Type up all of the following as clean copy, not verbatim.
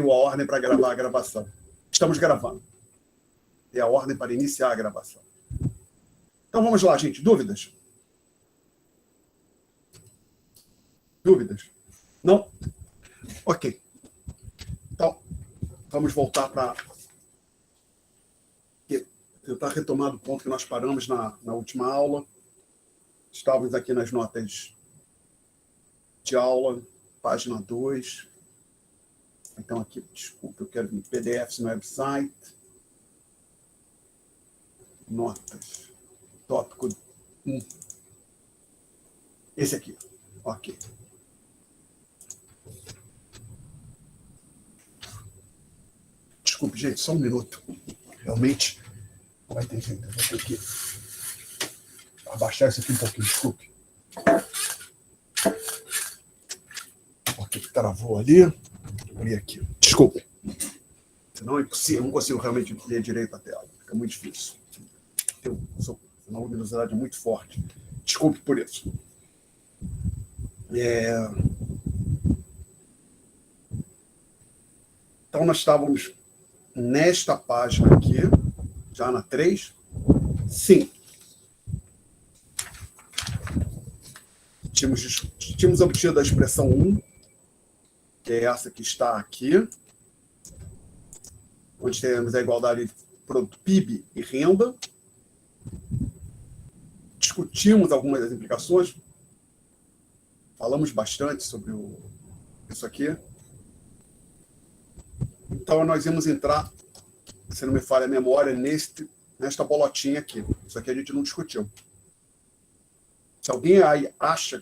dei a ordem para gravar a gravação. Estamos gravando. Dei a ordem para iniciar a gravação. Então vamos lá, gente. Dúvidas? Dúvidas? Não? Ok. Então, vamos voltar para tentar retomar do ponto que nós paramos na última aula. Estávamos aqui nas notas de aula, página 2. Então, aqui, desculpa, eu quero PDFs no website. Notas. Tópico 1. Esse aqui. Ok. Desculpe, gente, só um minuto. Realmente, vai ter gente. Eu vou ter que abaixar isso aqui um pouquinho, desculpe. Ok, travou ali. Abri aqui. Desculpe. Senão é impossível, eu não consigo realmente ler direito a tela. Fica muito difícil. Senão a luminosidade é muito forte. Desculpe por isso. Então, nós estávamos nesta página aqui, já na 3. Sim. Tínhamos obtido a expressão 1, que é essa que está aqui, onde temos a igualdade de produto PIB e renda. Discutimos algumas das implicações, falamos bastante sobre isso aqui. Então, nós íamos entrar, se não me falha a memória, nesta bolotinha aqui. Isso aqui a gente não discutiu. Se alguém aí acha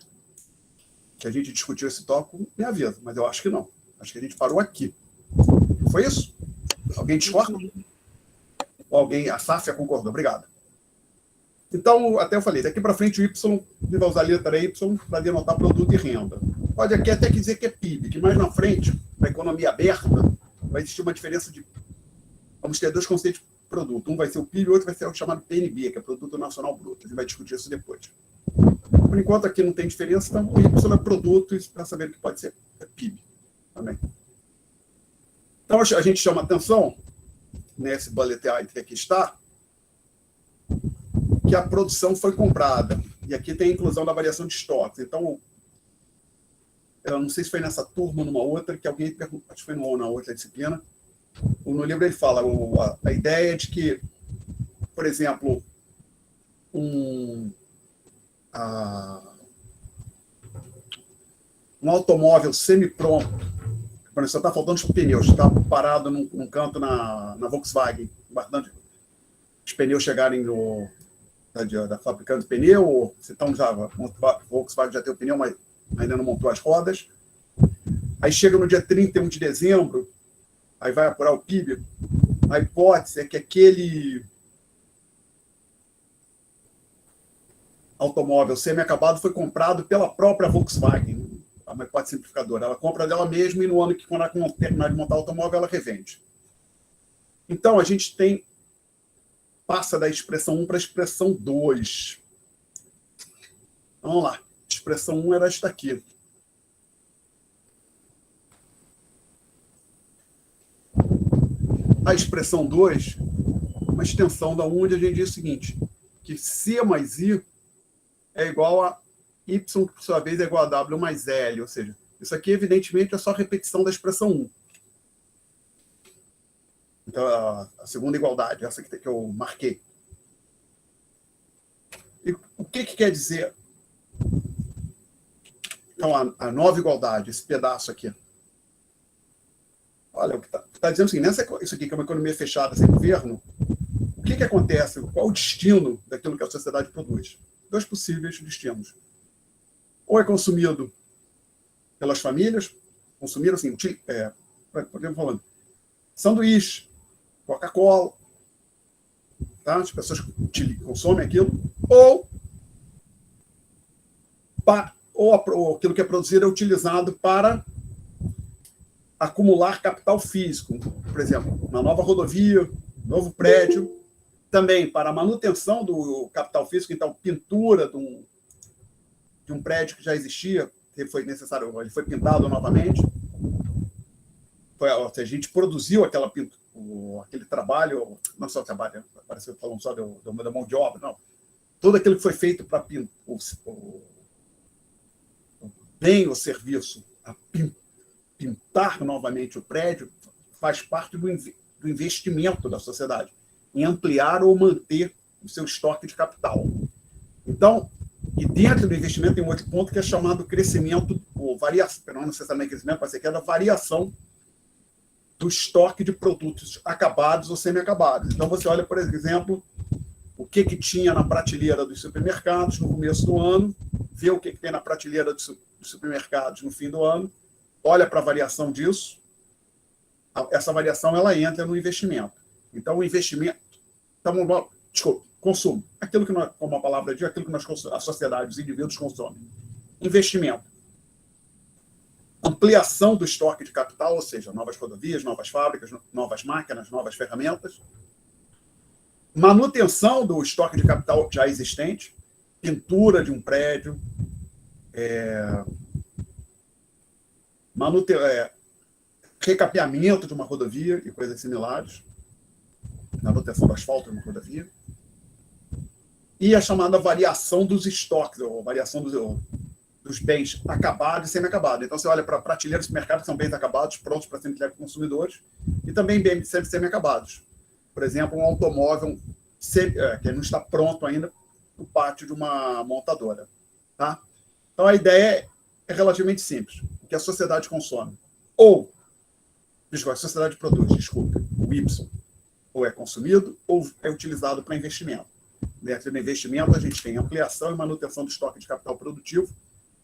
que a gente discutiu esse tópico, me avisa, mas eu acho que não. Acho que a gente parou aqui. Foi isso? Alguém discorda? Ou alguém, a Sáfia concordou? Obrigado. Então, até eu falei, daqui para frente o Y, ele vai usar a letra Y para denotar produto e renda. Pode aqui até dizer que é PIB, que mais na frente, na economia aberta, vai existir uma diferença de... Vamos ter dois conceitos de produto. Um vai ser o PIB e o outro vai ser o chamado PNB, que é Produto Nacional Bruto. A gente vai discutir isso depois. Por enquanto aqui não tem diferença, então o Y é produto, para saber o que pode ser PIB também. Então a gente chama atenção, nesse bullet item que aqui está, que a produção foi comprada. E aqui tem a inclusão da variação de estoques. Então, eu não sei se foi nessa turma ou numa outra, que alguém perguntou, acho que foi na outra disciplina, no livro ele fala a ideia de que, por exemplo, um automóvel semi-pronto, quando só está faltando os pneus, está parado num canto na Volkswagen, guardando os pneus chegarem da fabricante de pneu, ou se estão já, Volkswagen já tem o pneu, mas ainda não montou as rodas. Aí chega no dia 31 de dezembro, aí vai apurar o PIB. A hipótese é que aquele automóvel semi-acabado foi comprado pela própria Volkswagen, uma hipótese simplificadora. Ela compra dela mesma e no ano que, quando ela terminar de montar o automóvel, ela revende. Então, a gente passa da expressão 1 para a expressão 2. Vamos lá. A expressão 1 era esta aqui. A expressão 2, uma extensão da 1, onde a gente diz o seguinte, que C mais I é igual a Y, que por sua vez é igual a W mais L. Ou seja, isso aqui, evidentemente, é só repetição da expressão 1. Então, a segunda igualdade, essa que eu marquei. E o que quer dizer? Então, a nova igualdade, esse pedaço aqui. Olha, o que está dizendo assim, isso aqui que é uma economia fechada sem governo, o que acontece? Qual o destino daquilo que a sociedade produz? Dois possíveis destinos. Ou é consumido pelas famílias, consumido assim, por exemplo, falando, sanduíche, Coca-Cola, tá? As pessoas consomem aquilo, ou aquilo que é produzido é utilizado para acumular capital físico, por exemplo, uma nova rodovia, novo prédio, também para a manutenção do capital físico, então pintura de um prédio que já existia, que foi necessário, ele foi pintado novamente, a gente produziu aquele trabalho, não só trabalho, parece que falando só da mão de obra, não. Todo aquilo que foi feito para o bem ou serviço, a pintar novamente o prédio, faz parte do investimento da sociedade, em ampliar ou manter o seu estoque de capital. Então, e dentro do investimento tem um outro ponto que é chamado crescimento, ou variação, não necessariamente crescimento, mas é a variação do estoque de produtos acabados ou semi-acabados. Então, você olha, por exemplo, o que tinha na prateleira dos supermercados no começo do ano, vê o que tem na prateleira dos supermercados no fim do ano, olha para a variação disso, essa variação ela entra no investimento. Então, o investimento... Desculpa, consumo. Aquilo que nós, como a palavra diz, aquilo que a sociedade, os indivíduos consomem. Investimento. Ampliação do estoque de capital, ou seja, novas rodovias, novas fábricas, novas máquinas, novas ferramentas. Manutenção do estoque de capital já existente, pintura de um prédio, recapeamento de uma rodovia e coisas similares, manutenção do asfalto de uma rodovia, e a chamada variação dos estoques, ou variação dos bens acabados e semi-acabados. Então, você olha para prateleiras do mercado, que são bens acabados, prontos para ser entregues para consumidores, e também bens semi-acabados. Por exemplo, um automóvel que não está pronto ainda no pátio de uma montadora. Tá? Então, a ideia é relativamente simples. O que a sociedade consome, a sociedade produz, o Y, ou é consumido ou é utilizado para investimento. Dentro do investimento, a gente tem ampliação e manutenção do estoque de capital produtivo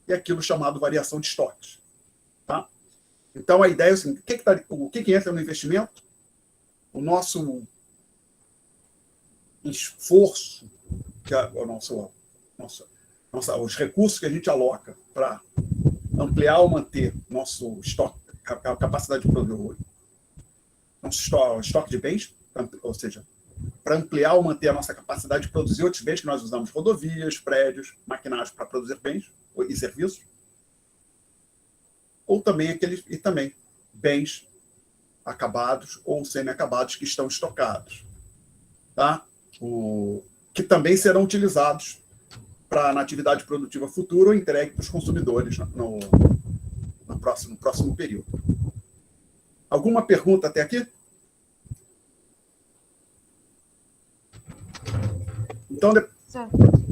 e aquilo chamado variação de estoques. Tá? Então, a ideia é assim, o que entra no investimento? O nosso esforço, os recursos que a gente aloca para ampliar ou manter nosso estoque, a capacidade de produzir, nosso estoque de bens, ou seja, para ampliar ou manter a nossa capacidade de produzir outros bens que nós usamos, rodovias, prédios, maquinários para produzir bens e serviços, ou também bens acabados ou semi-acabados que estão estocados, tá? Que também serão utilizados na atividade produtiva futura ou entregue para os consumidores no próximo período. Alguma pergunta até aqui? Então,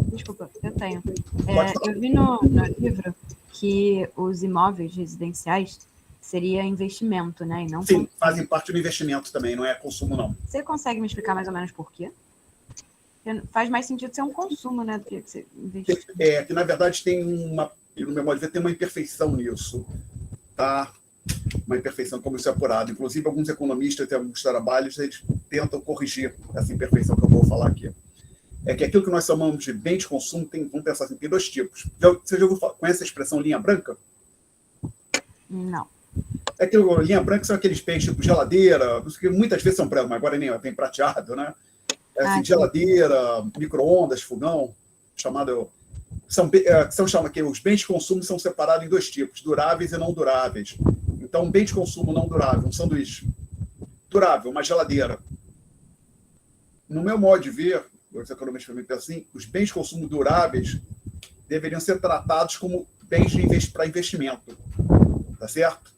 Desculpa, eu tenho. Eu vi no livro que os imóveis residenciais seria investimento, né? E não sim, fazem parte do investimento também, não é consumo, não. Você consegue me explicar mais ou menos por quê? Faz mais sentido ser um consumo, né? Do que você investir. Que na verdade no meu modo de ver, tem uma imperfeição nisso, tá? Uma imperfeição, como isso é apurado. Inclusive, alguns economistas, tem alguns trabalhos, eles tentam corrigir essa imperfeição que eu vou falar aqui. É que aquilo que nós chamamos de bem de consumo, vamos pensar assim, tem dois tipos. Você já conhece a expressão linha branca? Não. Linha branca são aqueles bens tipo geladeira, que muitas vezes são brancos, mas agora nem tem prateado, né? Geladeira, micro-ondas, fogão, que os bens de consumo são separados em dois tipos, duráveis e não duráveis. Então, um bem de consumo não durável, um sanduíche. Durável, uma geladeira. No meu modo de ver, os economistas me pensam assim, os bens de consumo duráveis deveriam ser tratados como bens para investimento. Tá certo?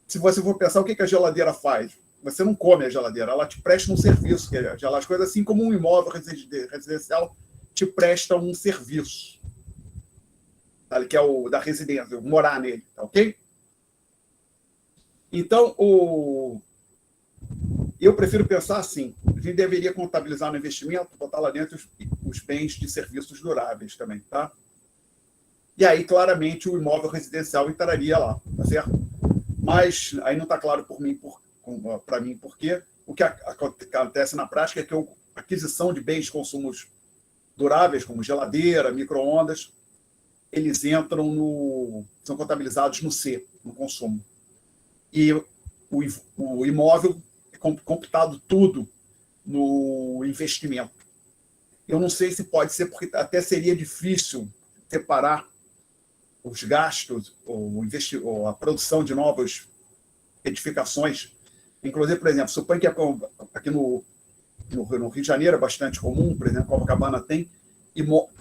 Se você for pensar o que a geladeira faz, você não come a geladeira, ela te presta um serviço. As coisas, assim como um imóvel residencial te presta um serviço, tá? Que é o da residência, morar nele, tá ok? Então, eu prefiro pensar assim, a gente deveria contabilizar no investimento, botar lá dentro os bens de serviços duráveis também, tá? E aí, claramente, o imóvel residencial entraria lá, tá certo? Mas aí não está claro para mim por quê. O que acontece na prática é que a aquisição de bens de consumos duráveis, como geladeira, micro-ondas, eles são contabilizados no C, no consumo. E o imóvel é computado tudo no investimento. Eu não sei se pode ser, porque até seria difícil separar os gastos ou a produção de novas edificações Inclusive, por exemplo, suponho que aqui no Rio de Janeiro é bastante comum, por exemplo, Copacabana tem,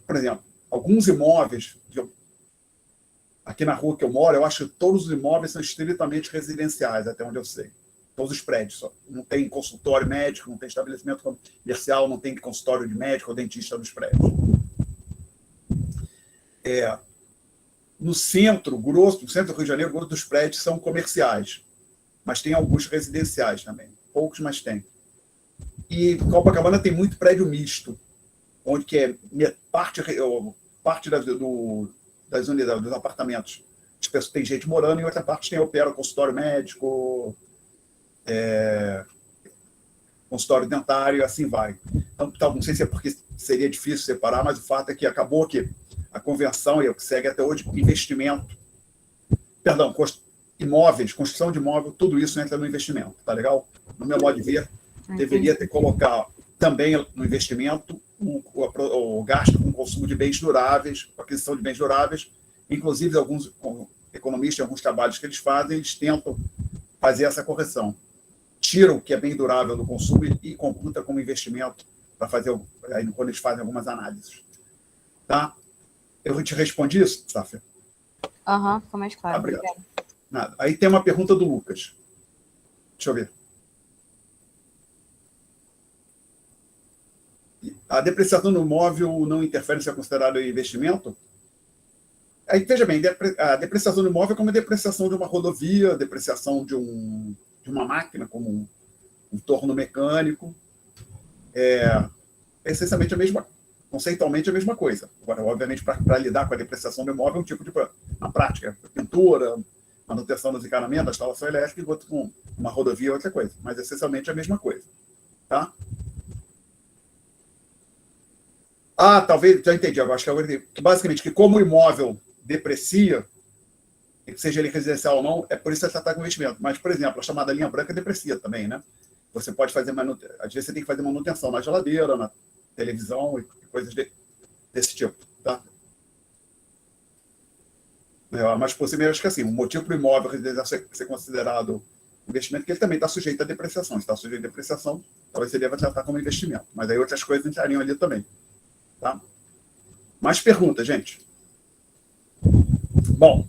por exemplo, alguns imóveis, aqui na rua que eu moro, eu acho que todos os imóveis são estritamente residenciais, até onde eu sei. Todos os prédios. Só. Não tem consultório médico, não tem estabelecimento comercial, não tem consultório de médico ou dentista nos prédios. No centro do Rio de Janeiro, grosso dos prédios são comerciais, mas tem alguns residenciais também. Poucos, mas tem. E Copacabana tem muito prédio misto, onde que é parte das unidades, dos apartamentos. Tem gente morando e outra parte opera consultório médico, consultório dentário, e assim vai. Então, não sei se é porque seria difícil separar, mas o fato é que acabou que a convenção, e é o que segue até hoje, investimento, imóveis, construção de imóvel, tudo isso entra no investimento, tá legal? No meu modo de ver, deveria ter colocado também no investimento o gasto com consumo de bens duráveis, aquisição de bens duráveis, inclusive alguns economistas, alguns trabalhos que eles fazem, eles tentam fazer essa correção. Tiram o que é bem durável do consumo e computa como investimento para fazer, aí, quando eles fazem algumas análises. Tá? Eu te respondi isso, Safia? Ficou mais claro. Obrigado. Nada. Aí tem uma pergunta do Lucas. Deixa eu ver. A depreciação do imóvel não interfere se é considerado investimento? Aí, veja bem, a depreciação do imóvel é como a depreciação de uma rodovia, a depreciação de uma máquina, como um torno mecânico. Essencialmente conceitualmente a mesma coisa. Agora, obviamente, para lidar com a depreciação do imóvel, é um tipo de, na prática, pintura, manutenção dos encanamentos, instalação elétrica, e outro com uma rodovia, outra coisa. Mas, essencialmente, a mesma coisa. Tá? Talvez, já entendi, agora acho que agora entendi. Basicamente, que como o imóvel deprecia, seja ele residencial ou não, é por isso que você está com investimento. Mas, por exemplo, a chamada linha branca deprecia também, né? Você pode fazer manutenção, às vezes você tem que fazer manutenção na geladeira, na televisão e coisas desse tipo, tá? Mas, por si mesmo, acho que assim, o motivo para o imóvel residencial ser considerado investimento é que ele também está sujeito à depreciação. Se está sujeito à depreciação, talvez você deva tratar como investimento. Mas aí outras coisas entrariam ali também. Tá? Mais perguntas, gente? Bom,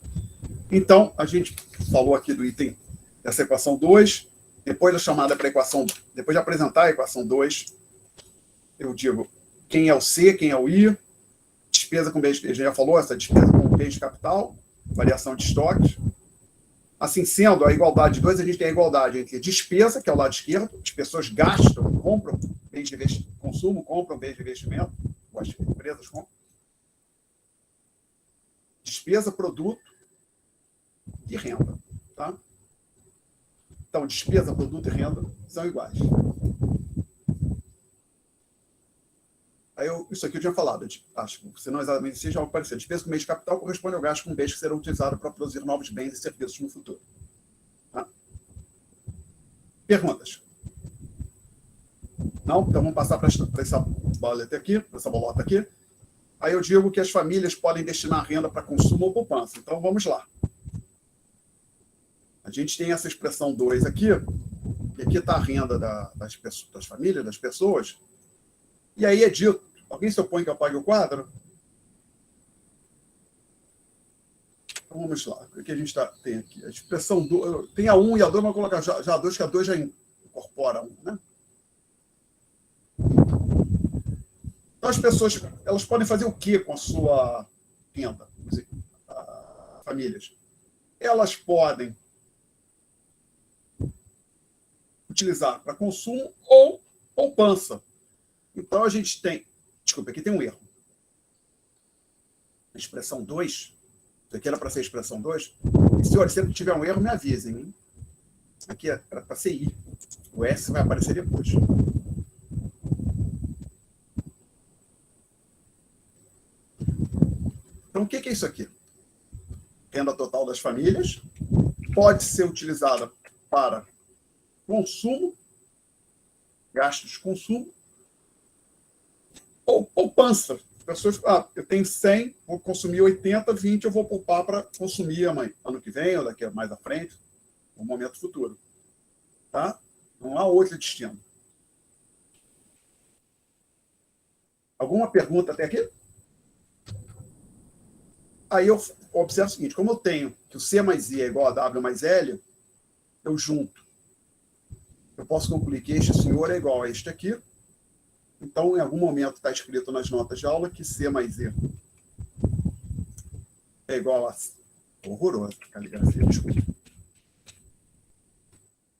então, a gente falou aqui do item dessa equação 2. Depois da chamada para a equação, depois de apresentar a equação 2, eu digo quem é o C, quem é o I, despesa com bens, a gente já falou, essa despesa com bens de capital, variação de estoques. Assim sendo, a igualdade de 2, a gente tem a igualdade entre despesa, que é o lado esquerdo, as pessoas gastam, compram bens de consumo, compram bens de investimento, as empresas compram. Despesa, produto e renda. Tá? Então, despesa, produto e renda são iguais. Aí isso aqui eu tinha falado, acho que se não exatamente assim, já vai aparecer. Despesa com bens de capital corresponde ao gasto com bens que serão utilizados para produzir novos bens e serviços no futuro. Tá? Perguntas? Não? Então vamos passar para essa boleta aqui, para essa bolota aqui. Aí eu digo que as famílias podem destinar renda para consumo ou poupança. Então vamos lá. A gente tem essa expressão 2 aqui, e aqui está a renda das famílias, das pessoas. E aí é dito, alguém se opõe que eu pague o quadro? Então vamos lá, o que a gente tem aqui? A expressão 2, tem a 1 e a 2, vamos colocar já a 2, que a 2 já incorpora 1, né? Então as pessoas, elas podem fazer o que com a sua renda? Famílias. Elas podem utilizar para consumo ou poupança. Então, a gente tem... Desculpa, aqui tem um erro. A expressão 2, isso aqui era para ser a expressão 2. E, senhores, sempre que tiver um erro, me avisem. Hein? Aqui era para ser I. O S vai aparecer depois. Então, o que é isso aqui? Renda total das famílias pode ser utilizada para consumo, gastos de consumo, ou poupança. Pessoas, eu tenho 100, vou consumir 80, 20 eu vou poupar para consumir ano que vem, ou daqui mais à frente, no momento futuro. Tá? Não há outro destino. Alguma pergunta até aqui? Aí eu observo o seguinte, como eu tenho que o C mais I é igual a W mais L, eu junto. Eu posso concluir que este senhor é igual a este aqui. Então, em algum momento está escrito nas notas de aula que C mais I é igual a... Horroroso, caligrafia, desculpa.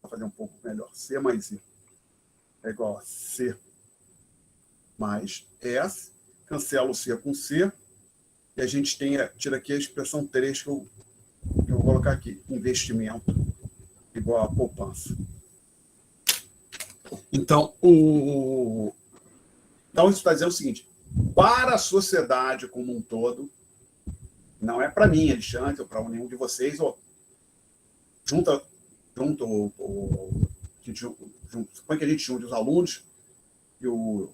Vou fazer um pouco melhor. C mais I é igual a C mais S. Cancela o C com C. E a gente tira aqui a expressão 3 que eu vou colocar aqui. Investimento igual a poupança. Então, isso está dizendo o seguinte, para a sociedade como um todo, não é para mim, Alexandre, ou para nenhum de vocês, supõe que a gente junte os alunos e o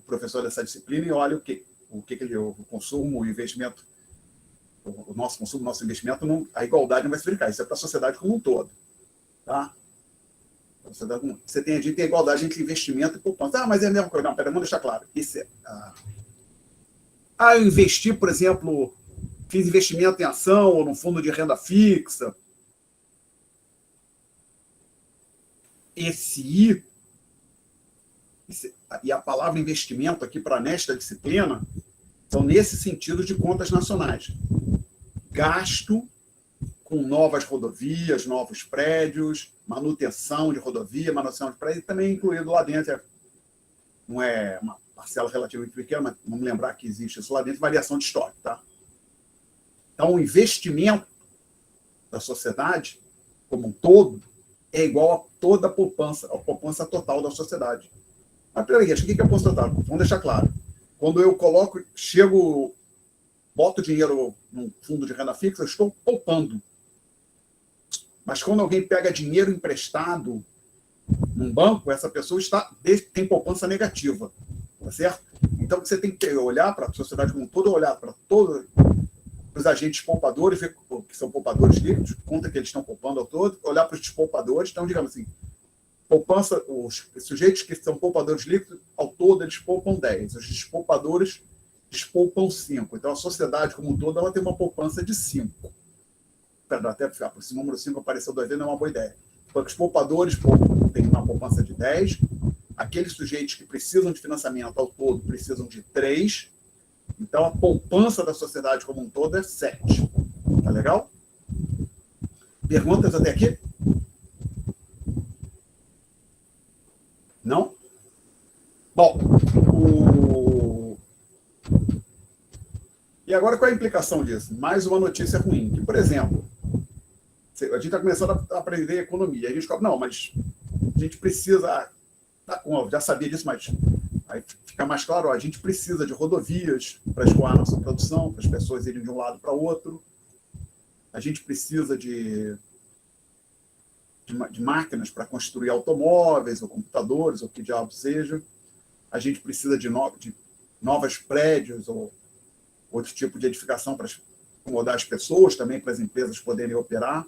professor dessa disciplina e olha o consumo, o investimento, o nosso consumo, o nosso investimento, a igualdade não vai se verificar. Isso é para a sociedade como um todo. Tá? Você tem a igualdade entre investimento e poupança. Mas é a mesma coisa. Não, vamos deixar claro. Isso eu investi, por exemplo, fiz investimento em ação ou num fundo de renda fixa. Esse e a palavra investimento aqui para nesta disciplina são nesse sentido de contas nacionais. Gasto com novas rodovias, novos prédios, manutenção de rodovia, manutenção de prédio, também incluído lá dentro. Não é uma parcela relativamente pequena, mas vamos lembrar que existe isso lá dentro, variação de estoque. Tá? Então, o investimento da sociedade, como um todo, é igual a toda a poupança total da sociedade. Mas, peraí, o que eu posso tratar? Vamos deixar claro. Quando eu boto dinheiro num fundo de renda fixa, eu estou poupando. Mas quando alguém pega dinheiro emprestado num banco, essa pessoa tem poupança negativa. Tá certo? Então, você tem que olhar para a sociedade como um todo, olhar para todos os agentes poupadores, ver que são poupadores líquidos, conta que eles estão poupando ao todo, olhar para os despoupadores. Então, digamos assim, poupança, os sujeitos que são poupadores líquidos, ao todo, eles poupam 10. Os despoupadores despoupam 5. Então, a sociedade como um todo, ela tem uma poupança de 5. Até esse número 5 apareceu 2 vezes, não é uma boa ideia. Porque os poupadores têm uma poupança de 10, aqueles sujeitos que precisam de financiamento ao todo precisam de 3, então a poupança da sociedade como um todo é 7. Tá legal? Perguntas até aqui? Não? Bom, e agora qual é a implicação disso? Mais uma notícia ruim, que, por exemplo, a gente está começando a aprender economia. A gente fala, não, mas a gente precisa... já sabia disso, mas aí fica mais claro, a gente precisa de rodovias para escoar a nossa produção, para as pessoas irem de um lado para o outro. A gente precisa de máquinas para construir automóveis, ou computadores, ou que diabo seja. A gente precisa de novos prédios, ou outro tipo de edificação para acomodar as pessoas, também para as empresas poderem operar.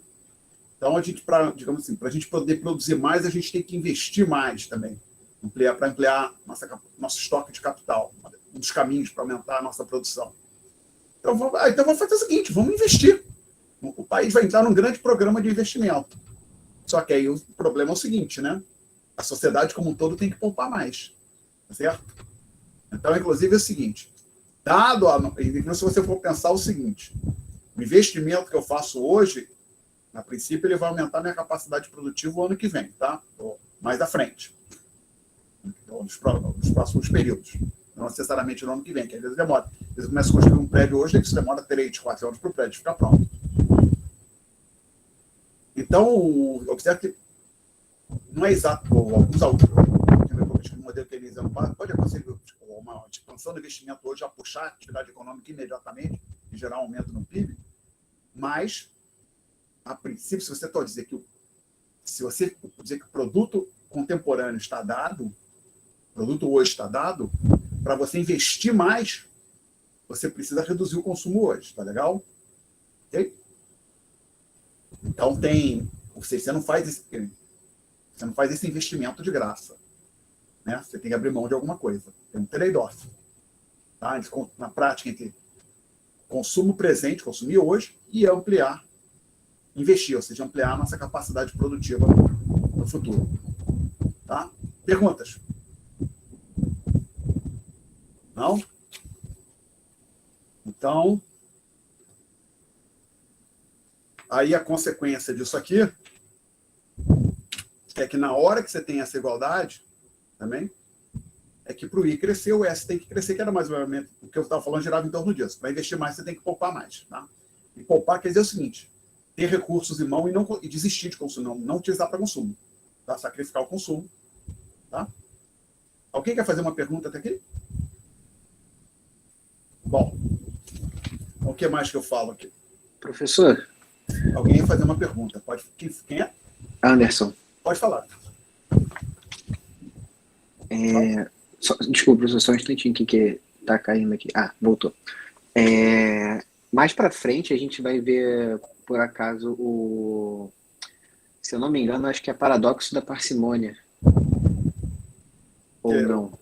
Então, digamos assim, para a gente poder produzir mais, a gente tem que investir mais também, para ampliar nosso estoque de capital, um dos caminhos para aumentar a nossa produção. Então, vamos fazer o seguinte, vamos investir. O país vai entrar num grande programa de investimento. Só que aí o problema é o seguinte, né? A sociedade como um todo tem que poupar mais, tá certo? Então, inclusive, é o seguinte, se você for pensar o seguinte, o investimento que eu faço hoje, a princípio, ele vai aumentar minha capacidade produtiva o ano que vem, tá? Ou mais à frente. Nos próximos períodos. Não necessariamente no ano que vem, que às vezes demora. Às vezes começa a construir um prédio hoje, isso demora 3, 4 anos para o prédio ficar pronto. Então, observe que não é exato. Alguns autores, o modelo que eles pode acontecer uma expansão do investimento hoje a puxar a atividade econômica imediatamente e gerar um aumento no PIB, mas a princípio, se você dizer que o produto contemporâneo está dado, o produto hoje está dado, para você investir mais, você precisa reduzir o consumo hoje, tá legal? Ok? Então você não faz Você não faz esse investimento de graça, né? Você tem que abrir mão de alguma coisa. Tem um trade-off. Tá? Na prática, entre consumo presente, consumir hoje, e ampliar, investir, ou seja, ampliar a nossa capacidade produtiva no futuro. Tá? Perguntas? Não? Então, aí a consequência disso aqui é que na hora que você tem essa igualdade, também, é que para o I crescer, o S tem que crescer, que era mais ou menos o que eu estava falando, girava em torno disso. Para investir mais, você tem que poupar mais. Tá? E poupar quer dizer o seguinte, ter recursos em mão e desistir de consumo, não utilizar para consumo. Tá? Sacrificar o consumo. Tá? Alguém quer fazer uma pergunta até aqui? Bom, o que mais que eu falo aqui? Professor? Alguém ia fazer uma pergunta. Pode. Quem é? Anderson. Pode falar. Desculpa, professor, só um instantinho que tá caindo aqui. Ah, voltou. Mais para frente a gente vai ver, por acaso, se eu não me engano, acho que é paradoxo da parcimônia. Ou não?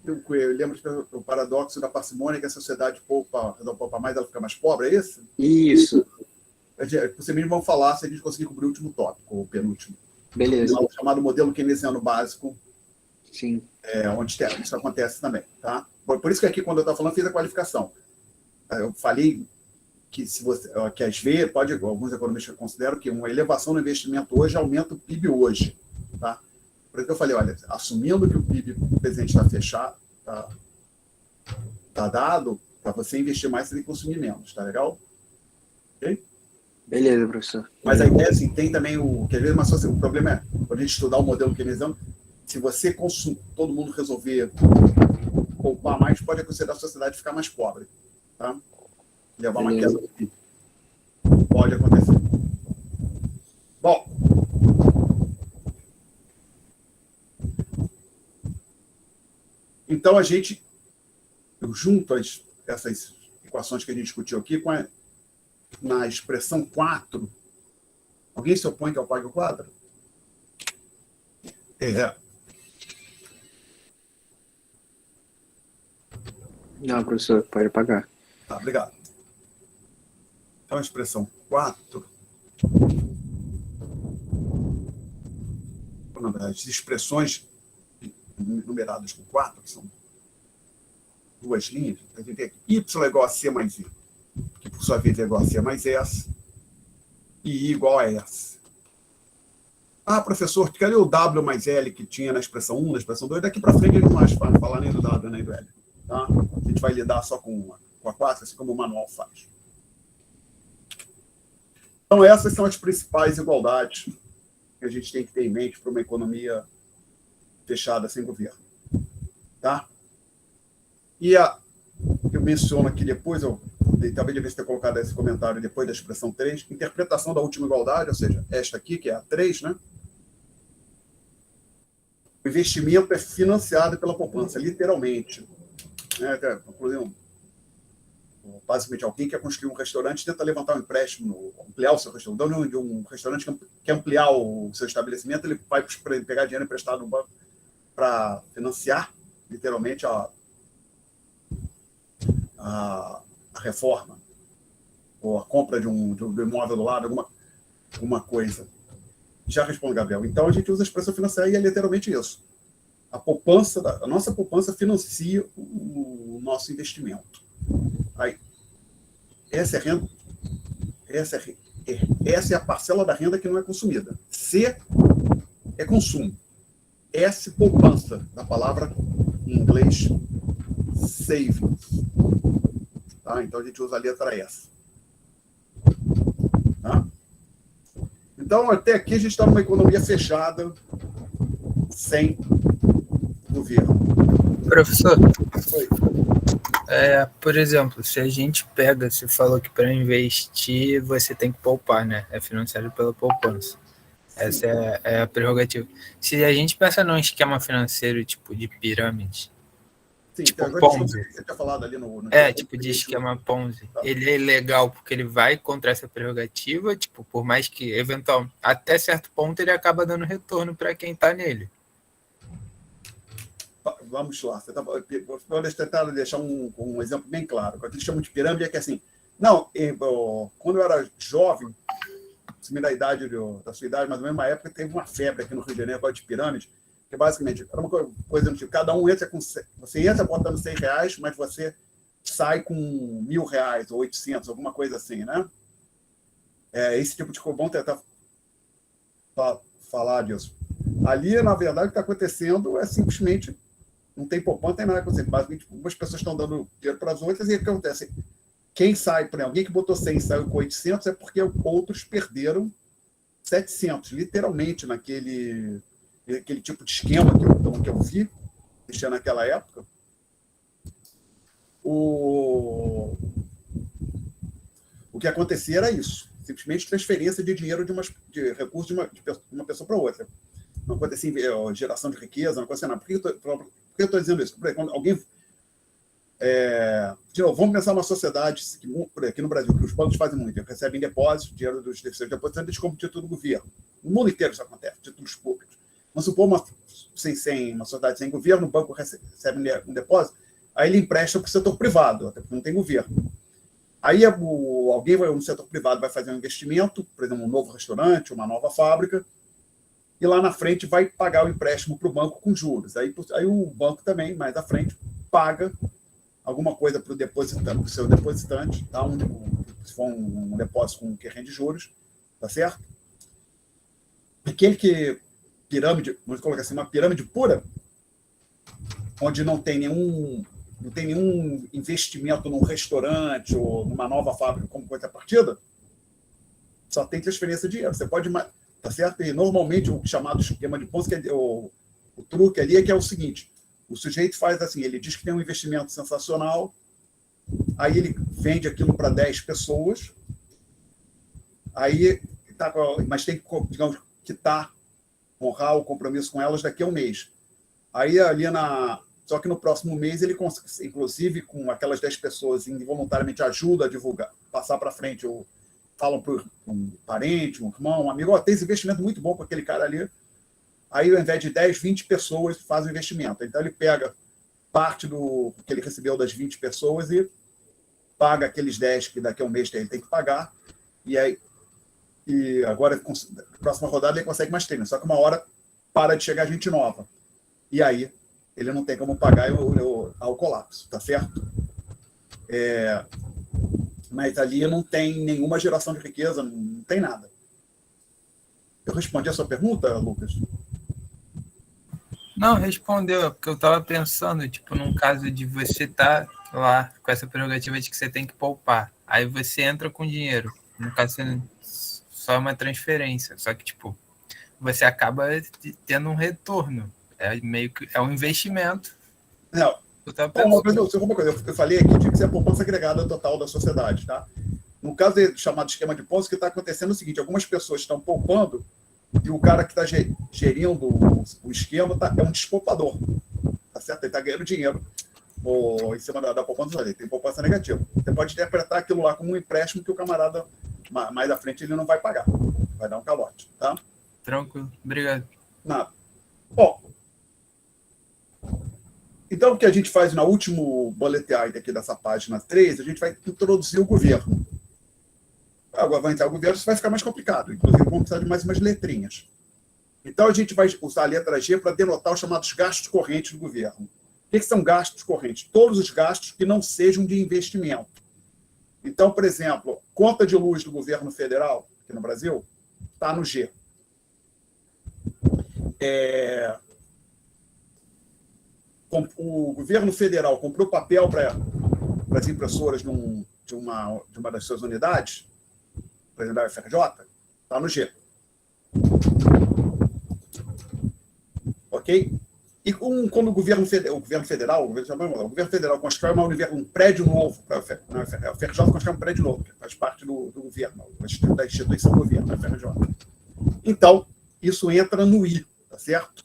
Eu lembro do paradoxo da parcimônia, que a sociedade poupa mais, ela fica mais pobre, é isso? Isso. Vocês mesmo vão falar se a gente conseguir cobrir o último tópico, o penúltimo. Beleza. O chamado modelo keynesiano básico. Sim. Onde isso acontece também. Tá? Por isso que aqui, quando eu estava falando, fiz a qualificação. Eu falei que, que às vezes, alguns economistas consideram que uma elevação no investimento hoje aumenta o PIB hoje. Tá? Por isso que eu falei, olha, assumindo que o PIB presente está fechado, está dado, para você investir mais, você tem que consumir menos. Tá legal? Ok? Beleza, professor. Mas a ideia, assim, tem também o problema é, quando a gente estudar o modelo keynesiano, se você todo mundo resolver poupar mais, pode acontecer da sociedade ficar mais pobre. Tá? Levar uma queda do PIB. Pode acontecer. Bom. Então, eu junto essas equações que a gente discutiu aqui na expressão 4. Alguém se opõe que eu pague o quadro? Não, professor, pode pagar. Tá, obrigado. Então, a expressão 4, na verdade, as expressões numeradas com 4, que são duas linhas, a gente tem y é igual a c mais i, que por sua vez é igual a c mais s, e i igual a s. Ah, professor, cadê o w mais l que tinha na expressão 1, na expressão 2? Daqui para frente ele não mais vai falar nem do w nem do l. Tá? A gente vai lidar só com a 4, assim como o manual faz. Então, essas são as principais igualdades que a gente tem que ter em mente para uma economia fechada sem governo. Tá? E eu menciono aqui depois, eu talvez devesse ter colocado esse comentário depois da expressão 3, interpretação da última igualdade, ou seja, esta aqui, que é a 3, né? O investimento é financiado pela poupança, literalmente. Basicamente, alguém quer construir um restaurante, tenta levantar um empréstimo, ampliar o seu restaurante. O dono de um restaurante quer ampliar o seu estabelecimento, ele vai pegar dinheiro emprestado no banco para financiar, literalmente, a reforma, ou a compra de um imóvel do lado, alguma coisa. Já responde, Gabriel. Então, a gente usa a expressão financeira e é literalmente isso. A nossa poupança financia o nosso investimento. Aí, essa é a parcela da renda que não é consumida. C é consumo. S, poupança, da palavra em inglês savings. Tá? Então, a gente usa a letra S. Tá? Então, até aqui, a gente está numa economia fechada, sem governo. Professor, Oi. por exemplo, se a gente pega, você falou que para investir você tem que poupar, né? É financiado pela poupança. Essa é a prerrogativa. Se a gente pensa num esquema financeiro tipo de pirâmide, Sim, tipo agora Ponzi. você tinha falado ali no Tipo de esquema Ponzi. Tá. Ele é ilegal porque ele vai contra essa prerrogativa, tipo, por mais que, eventualmente, até certo ponto, ele acaba dando retorno para quem está nele. Vamos lá. Vou tentar deixar um exemplo bem claro. O que eles chamam de pirâmide é que assim, não, quando eu era jovem, da idade da sua idade, mas na mesma época, teve uma febre aqui no Rio de Janeiro, agora de pirâmide, que basicamente era uma coisa do tipo, cada um entra com, você entra botando R$100, mas você sai com R$1.000 ou 800, alguma coisa assim, né? Esse tipo de coisa, vamos tentar falar disso. Ali, na verdade, o que está acontecendo é simplesmente, não tem poupança, não tem nada acontecendo. Basicamente, algumas pessoas estão dando dinheiro para as outras e o que acontece? Quem sai, por exemplo, alguém que botou 100 e saiu com 800 é porque outros perderam 700, literalmente, naquele tipo de esquema que eu vi, mexendo naquela época. O que acontecia era isso, simplesmente transferência de dinheiro de recursos de uma pessoa para outra. Não acontecia geração de riqueza, não acontecia nada. Por que eu estou dizendo isso? Porque quando alguém... de novo, vamos pensar numa sociedade aqui no Brasil, que os bancos fazem muito, eles recebem depósitos, dinheiro dos seus depositantes, eles compram título do governo. No mundo inteiro isso acontece, títulos públicos. Vamos supor uma sociedade sem governo, o banco recebe um depósito, aí ele empresta para o setor privado, até porque não tem governo. Aí alguém no setor privado vai fazer um investimento, por exemplo, um novo restaurante, uma nova fábrica, e lá na frente vai pagar o empréstimo para o banco com juros. Aí o banco também, mais à frente, paga alguma coisa para o seu depositante, tá? Se for um depósito que rende juros, tá certo? Aquele pirâmide, vamos colocar assim, uma pirâmide pura, onde não tem nenhum investimento num restaurante ou numa nova fábrica como contrapartida, só tem transferência de dinheiro. Você pode, tá certo? E normalmente o chamado esquema de Ponzi, o truque ali é que é o seguinte: o sujeito faz assim, ele diz que tem um investimento sensacional, aí ele vende aquilo para 10 pessoas, aí mas tem que, digamos, honrar o compromisso com elas daqui a um mês. Aí só que no próximo mês ele consegue, inclusive com aquelas 10 pessoas involuntariamente ajuda a divulgar, passar para frente, ou falam para um parente, um irmão, um amigo, tem esse investimento muito bom com aquele cara ali. Aí, ao invés de 10, 20 pessoas fazem o investimento. Então, ele pega parte do que ele recebeu das 20 pessoas e paga aqueles 10 que daqui a um mês ele tem que pagar. E agora, na próxima rodada, ele consegue mais 30. Só que uma hora para de chegar gente nova. E aí, ele não tem como pagar ao colapso, tá certo? Mas ali não tem nenhuma geração de riqueza, não tem nada. Eu respondi a sua pergunta, Lucas? Não, respondeu, porque eu estava pensando, tipo, num caso de você estar lá com essa prerrogativa de que você tem que poupar. Aí você entra com dinheiro. No caso, só uma transferência. Só que, tipo, você acaba tendo um retorno. Meio que é um investimento. Não. Uma coisa, eu falei aqui, tinha que ser a poupança agregada total da sociedade, tá? No caso do chamado esquema de Ponzi, o que está acontecendo é o seguinte: algumas pessoas estão poupando e o cara que está gerindo o esquema é um despoupador, tá certo? Ele está ganhando dinheiro em cima da poupança, ele tem poupança negativa. Você pode interpretar aquilo lá como um empréstimo que o camarada, mais à frente, ele não vai pagar, vai dar um calote, tá? Tranquilo, obrigado. Nada. Bom, então o que a gente faz no último bullet item aqui dessa página 3, a gente vai introduzir o governo. Agora vai entrar o governo, isso vai ficar mais complicado. Inclusive, vamos precisar de mais umas letrinhas. Então, a gente vai usar a letra G para denotar os chamados gastos correntes do governo. O que são gastos correntes? Todos os gastos que não sejam de investimento. Então, por exemplo, conta de luz do governo federal, aqui no Brasil, está no G. O governo federal comprou papel para as impressoras de uma das suas unidades, por exemplo, da UFRJ, está no G. Ok? E quando o governo federal constrói um prédio novo, a UFRJ constrói um prédio novo, que faz parte do governo, da instituição do governo, da UFRJ. Então, isso entra no I, tá certo?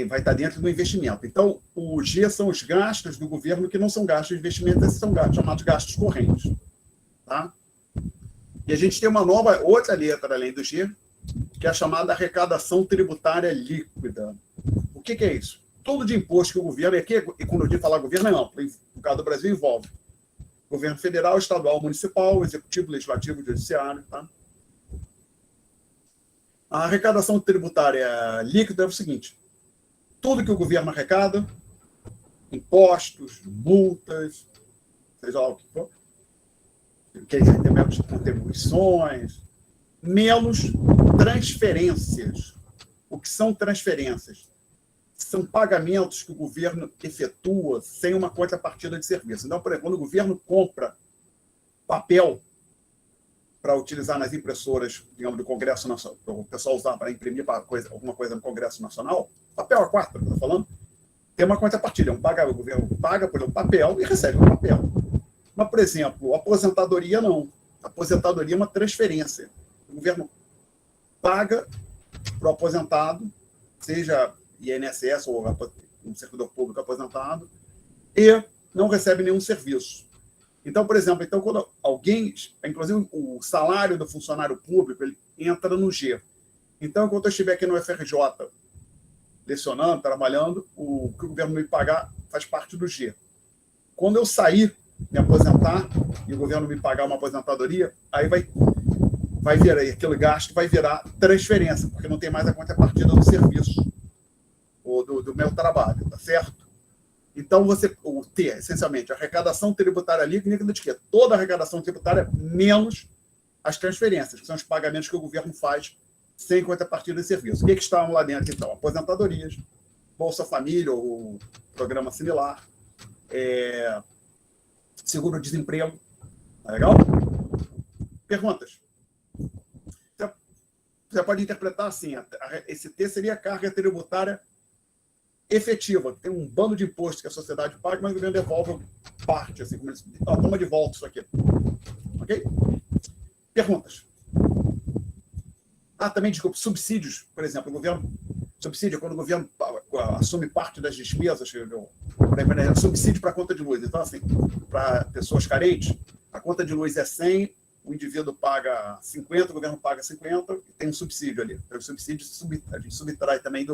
vai estar dentro do investimento. Então, o G são os gastos do governo que não são gastos de investimento, esses são gastos, chamados gastos correntes. Tá? E a gente tem uma outra letra além do G, que é a chamada arrecadação tributária líquida. O que é isso? Todo de imposto que o governo, e quando eu digo falar governo é amplo, no caso do Brasil envolve governo federal, estadual, municipal, executivo, legislativo, judiciário. Tá? A arrecadação tributária líquida é o seguinte: tudo que o governo arrecada, impostos, multas, seja lá o que for, contribuições, menos transferências. O que são transferências? São pagamentos que o governo efetua sem uma contrapartida de serviço. Então, por exemplo, quando o governo compra papel para utilizar nas impressoras, digamos, do Congresso Nacional, para o pessoal usar para imprimir alguma coisa no Congresso Nacional, papel A4, que eu estou falando, tem uma contrapartida. O governo paga pelo papel e recebe o papel. Mas, por exemplo, aposentadoria não. Aposentadoria é uma transferência. O governo paga para o aposentado, seja INSS ou um servidor público aposentado, e não recebe nenhum serviço. Então, por exemplo, quando alguém, inclusive o salário do funcionário público, ele entra no G. Então, enquanto eu estiver aqui no FRJ, lecionando, trabalhando, o que o governo me pagar faz parte do G. Quando eu sair, me aposentar, e o governo me pagar uma aposentadoria, aí vai virar, aquele gasto vai virar transferência, porque não tem mais a contrapartida do serviço ou do meu trabalho, tá certo? Então, o T, essencialmente, a arrecadação tributária líquida de quê? Toda a arrecadação tributária menos as transferências, que são os pagamentos que o governo faz sem contrapartida de serviço. O que estão lá dentro, então? Aposentadorias, Bolsa Família ou programa similar, seguro-desemprego. Tá legal? Perguntas? Você pode interpretar assim, esse T seria a carga tributária efetiva. Tem um bando de impostos que a sociedade paga, mas o governo devolve parte, assim, como toma de volta isso aqui. Ok? Perguntas? Também, desculpa, subsídios, por exemplo, subsídio é quando o governo assume parte das despesas, subsídio para a conta de luz. Então, assim, para pessoas carentes, a conta de luz é 100, o indivíduo paga 50, o governo paga 50, e tem um subsídio ali. O subsídio a gente subtrai também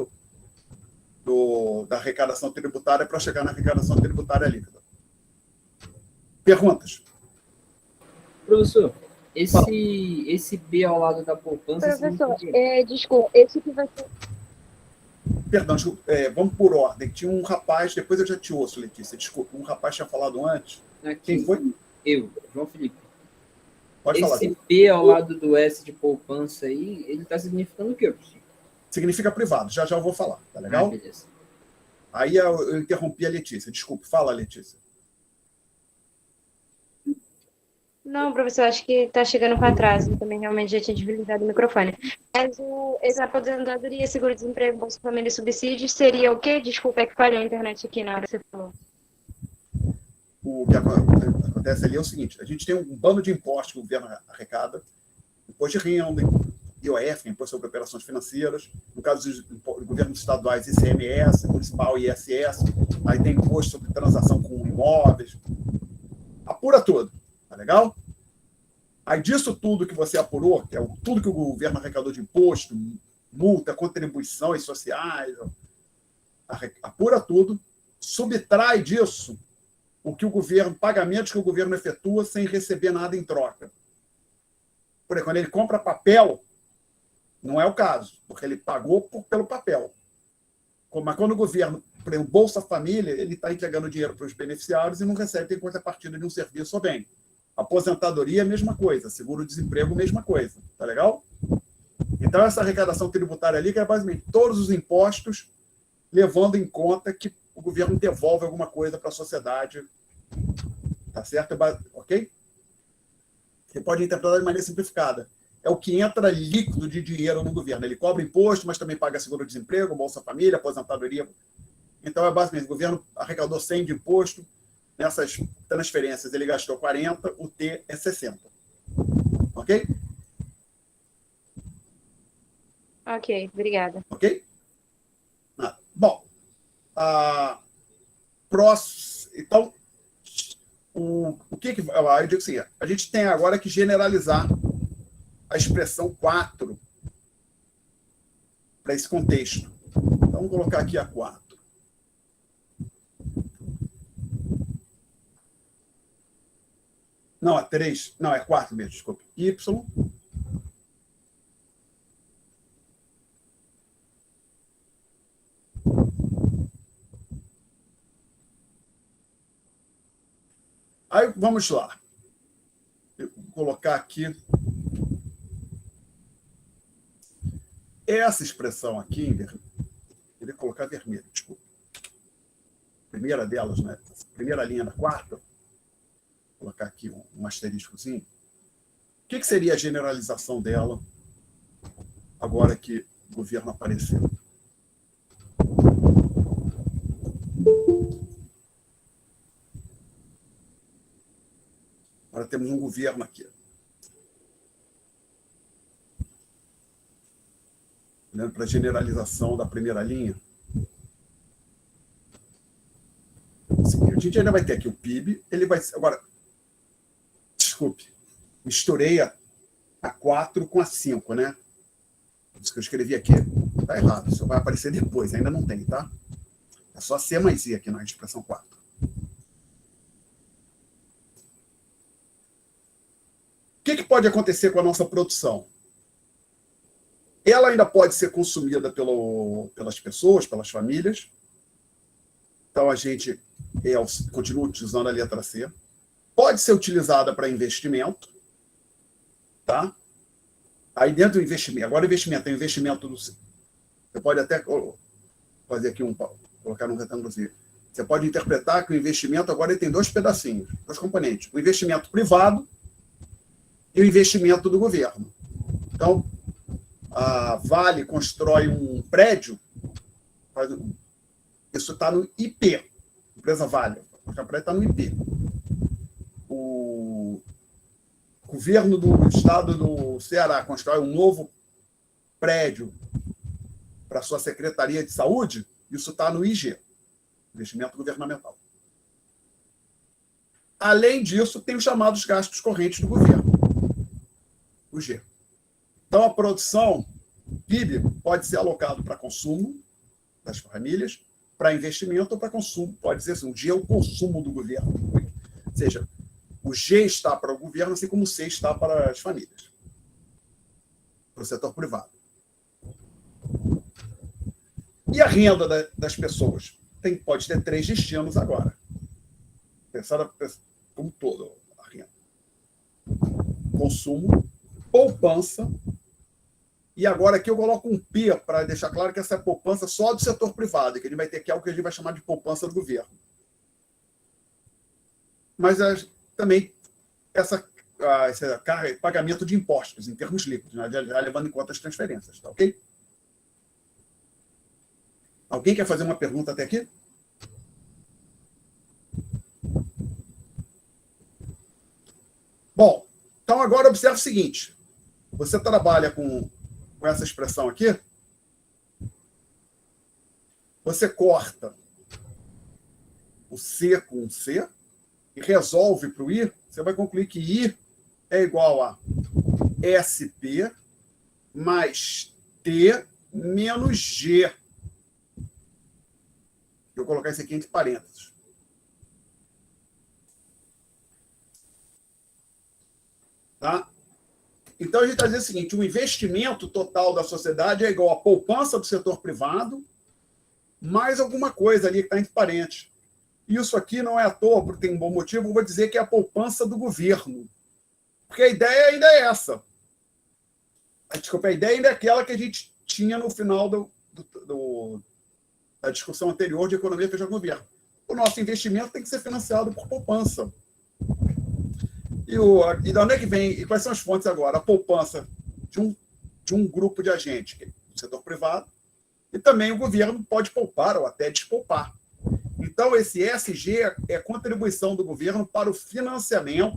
da arrecadação tributária para chegar na arrecadação tributária líquida. Perguntas? Professor, esse B ao lado da poupança... Professor, desculpa, esse que vai ser... Perdão, desculpa, vamos por ordem. Tinha um rapaz, depois eu já te ouço, Letícia, desculpa, um rapaz tinha falado antes. Quem foi? Eu, João Felipe. Pode falar. Esse P ao lado do S de poupança aí, ele está significando o quê, professor? Significa privado, já eu vou falar, tá legal? Beleza. Aí eu interrompi a Letícia, desculpa, fala, Letícia. Não, professor, acho que está chegando com atraso. Também realmente já tinha desligado o microfone. Mas essa aposentadoria, seguro-desemprego, Bolsa Família e subsídios seria o quê? Desculpa, é que falhou a internet aqui na hora que você falou. O que acontece ali é o seguinte: a gente tem um bando de impostos que o governo arrecada, imposto de renda, IOF, imposto sobre operações financeiras, no caso dos governos estaduais, ICMS, municipal, ISS, aí tem imposto sobre transação com imóveis, apura tudo, tá legal? Aí disso tudo que você apurou, que é tudo que o governo arrecadou de imposto, multa, contribuições sociais, apura tudo, subtrai disso pagamentos que o governo efetua sem receber nada em troca. Por exemplo, quando ele compra papel, não é o caso, porque ele pagou pelo papel. Mas quando o governo, por exemplo, Bolsa Família, ele está entregando dinheiro para os beneficiários e não recebe em contrapartida de um serviço ou bem. Aposentadoria, mesma coisa. Seguro-desemprego, mesma coisa. Tá legal? Então, essa arrecadação tributária ali, que é basicamente todos os impostos, levando em conta que o governo devolve alguma coisa para a sociedade. Tá certo? Ok? Você pode interpretar de maneira simplificada. É o que entra líquido de dinheiro no governo. Ele cobra imposto, mas também paga seguro-desemprego, Bolsa Família, aposentadoria. Então, é basicamente, o governo arrecadou 100 de imposto, nessas transferências ele gastou 40, o T é 60. Ok? Ok, obrigada. Ok? Bom, Então, o que eu digo assim, a gente tem agora que generalizar a expressão 4 para esse contexto. Então, vamos colocar aqui a 4. Não, a 3. Não, é 4 mesmo, desculpe. Y. Aí, vamos lá. Eu vou colocar aqui. Essa expressão aqui, em vermelho. Eu ia colocar vermelho, desculpa. Primeira delas, né? Primeira linha da 4. Vou colocar aqui um asteriscozinho. O que seria a generalização dela agora que o governo apareceu? Agora temos um governo aqui. Olhando para a generalização da primeira linha. Assim, a gente ainda vai ter aqui o PIB. Ele vai ser. Agora, desculpe, misturei a 4 com a 5, né? Isso que eu escrevi aqui está errado. Isso vai aparecer depois, ainda não tem, tá? É só C mais I aqui na expressão 4. O que pode acontecer com a nossa produção? Ela ainda pode ser consumida pelas pessoas, pelas famílias. Então, a gente continua utilizando a letra C. Pode ser utilizada para investimento. Tá? Aí, dentro do investimento... Agora, o investimento tem o investimento do... Você pode até fazer aqui colocar um retângulozinho. Você pode interpretar que o investimento agora ele tem 2 pedacinhos, 2 componentes. O investimento privado e o investimento do governo. Então, a Vale constrói um prédio, isso está no IP, empresa Vale, o prédio está no IP. O governo do estado do Ceará constrói um novo prédio para a sua Secretaria de Saúde, isso está no IG, investimento governamental. Além disso, tem os chamados gastos correntes do governo, o G. Então, a produção, PIB, pode ser alocado para consumo das famílias, para investimento ou para consumo. Pode dizer assim, o G é o consumo do governo. Ou seja, o G está para o governo, assim como o C está para as famílias, para o setor privado. E a renda das pessoas? Pode ter 3 destinos agora. Pensar como todo a renda. Consumo, poupança, e agora aqui eu coloco um P para deixar claro que essa é poupança só do setor privado, que ele vai ter aqui algo que a gente vai chamar de poupança do governo. Mas também esse pagamento de impostos em termos líquidos, né, já levando em conta as transferências, tá ok? Alguém quer fazer uma pergunta até aqui? Bom, então agora observe o seguinte. Você trabalha com essa expressão aqui, você corta o C com o C e resolve para o I, você vai concluir que I é igual a SP mais T menos G. Eu vou colocar isso aqui entre parênteses. Tá? Então, a gente está dizendo o seguinte, o investimento total da sociedade é igual à poupança do setor privado, mais alguma coisa ali que está entre parênteses. Isso aqui não é à toa, porque tem um bom motivo, eu vou dizer que é a poupança do governo. Porque a ideia ainda é essa. Desculpa, a ideia ainda é aquela que a gente tinha no final da discussão anterior de economia feijão governo. O nosso investimento tem que ser financiado por poupança. E de onde é que vem? E quais são as fontes agora? A poupança de um grupo de agentes, do setor privado, e também o governo pode poupar ou até despoupar. Então, esse ESG é a contribuição do governo para o financiamento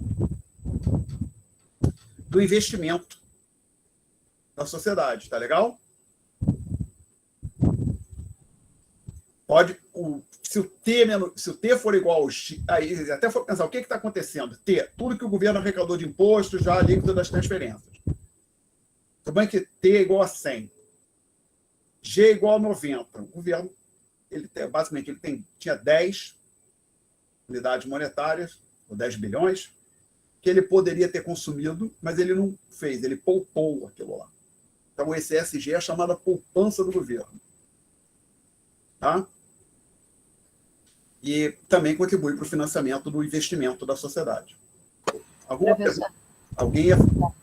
do investimento da sociedade. Tá legal? se o T for igual ao X, aí até for pensar, o que está acontecendo? T, tudo que o governo arrecadou de imposto já líquido das transferências. Suponha que T é igual a 100. G é igual a 90. O governo, basicamente, tinha 10 unidades monetárias, ou 10 bilhões, que ele poderia ter consumido, mas ele não fez, ele poupou aquilo lá. Então, esse ESG é a chamada poupança do governo. Tá? E também contribui para o financiamento do investimento da sociedade. Alguém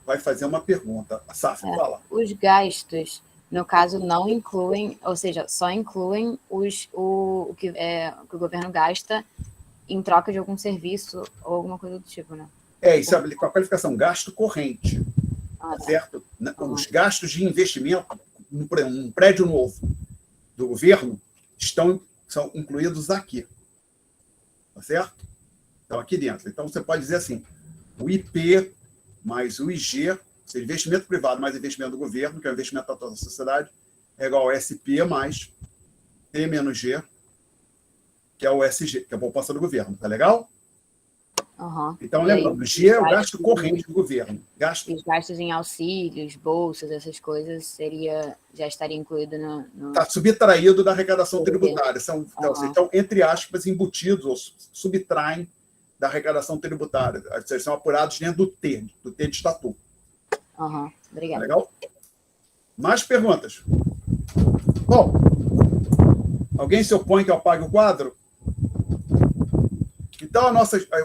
vai fazer uma pergunta. Saf, fala. Os gastos, no caso, não incluem, ou seja, só incluem o que o governo gasta em troca de algum serviço ou alguma coisa do tipo, né? Isso é a qualificação gasto corrente. Certo? Os gastos de investimento num prédio novo do governo são incluídos aqui. Tá certo? Então, aqui dentro. Então, você pode dizer assim, o IP mais o IG, ou seja, investimento privado mais investimento do governo, que é o investimento da toda a sociedade, é igual ao SP mais T menos G, que é o SG, que é a poupança do governo. Tá legal? Então, lembrando, G é o gasto corrente do governo. Os gastos em auxílios, bolsas, essas coisas, já estaria incluído no... Está subtraído da arrecadação tributária. Então, entre aspas, embutidos ou subtraem da arrecadação tributária. Eles são apurados dentro do T de estatuto. Obrigada. Legal? Mais perguntas? Bom, alguém se opõe que eu apague o quadro? Então,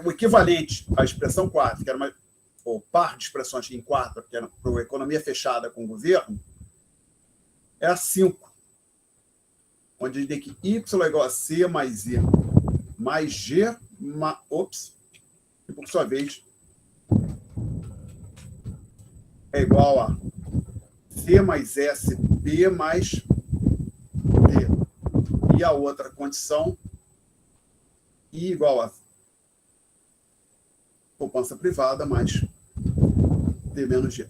o equivalente à expressão 4, que era ou par de expressões em 4, que era para a economia fechada com o governo, é a 5, onde a gente tem que Y é igual a C mais I mais G, e por sua vez é igual a C mais S, B mais D. E a outra condição, I igual a poupança privada mais T menos G,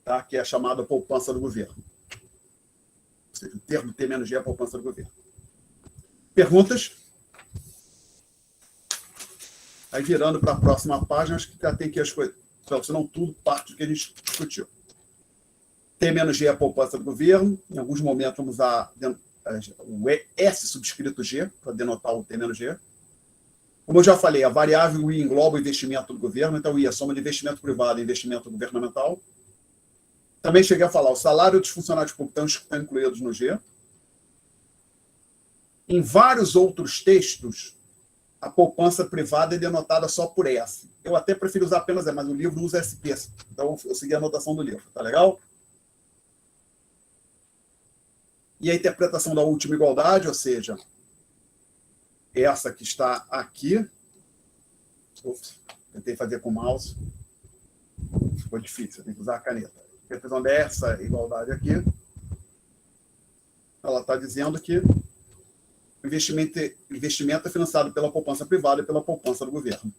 tá? Que é a chamada poupança do governo. Ou seja, o termo T menos G é a poupança do governo. Perguntas? Aí, virando para a próxima página, acho que já tem aqui as coisas. Então, senão tudo parte do que a gente discutiu. T menos G é a poupança do governo. Em alguns momentos, vamos usar o S subscrito G para denotar o T menos G. Como eu já falei, a variável I engloba o investimento do governo, então I é a soma de investimento privado e investimento governamental. Também cheguei a falar, o salário dos funcionários públicos estão incluídos no G. Em vários outros textos, a poupança privada é denotada só por S. Eu até prefiro usar apenas S, mas o livro usa SP. Então, eu segui a anotação do livro. Tá legal? E a interpretação da última igualdade, ou seja, essa que está aqui. Tentei fazer com o mouse. Ficou difícil, tem que usar a caneta. A interpretação dessa igualdade aqui, ela está dizendo que o investimento é financiado pela poupança privada e pela poupança do governo.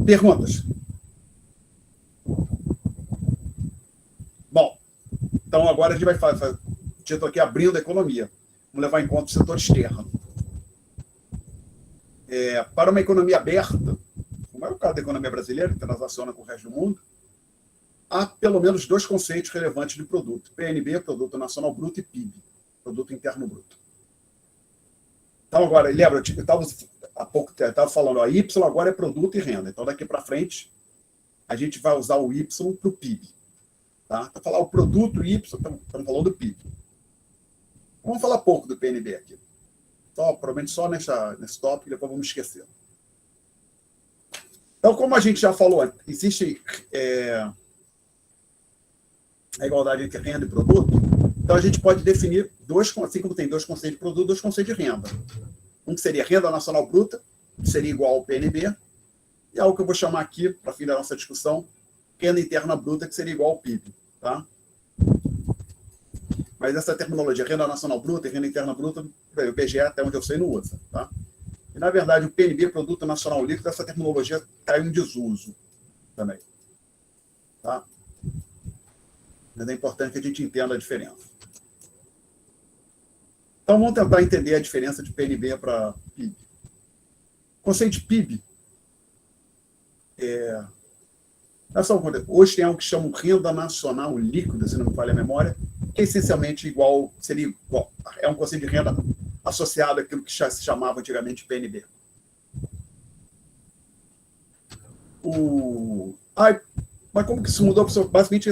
Perguntas? Bom, então agora a gente vai fazer o título aqui, abrindo a economia. Vamos levar em conta o setor externo. Para uma economia aberta, como é o caso da economia brasileira, que transaciona com o resto do mundo, há pelo menos dois conceitos relevantes de produto. PNB, Produto Nacional Bruto, e PIB, Produto Interno Bruto. Então, agora, lembra, eu estava há pouco estava falando, a Y agora é produto e renda. Então, daqui para frente, a gente vai usar o Y para o PIB. Tá? Para falar o produto Y, estamos falando do PIB. Vamos falar pouco do PNB aqui. Provavelmente só nesse tópico, depois vamos esquecer. Então, como a gente já falou, existe a igualdade entre renda e produto. Então, a gente pode definir assim como tem dois conceitos de produto, dois conceitos de renda. Um que seria renda nacional bruta, que seria igual ao PNB, e algo que eu vou chamar aqui, para fim da nossa discussão, renda interna bruta, que seria igual ao PIB. Tá? Mas essa terminologia, renda nacional bruta e renda interna bruta, o IBGE, até onde eu sei, não usa. Tá? E, na verdade, o PNB, Produto Nacional Líquido, essa terminologia caiu em desuso também. Tá? Mas é importante que a gente entenda a diferença. Então, vamos tentar entender a diferença de PNB para PIB. O conceito de PIB hoje tem algo que chamam renda nacional líquida, se não me falha a memória, que é essencialmente seria igual. É um conceito de renda associado àquilo que se chamava antigamente de PNB. Mas como que isso mudou? Basicamente,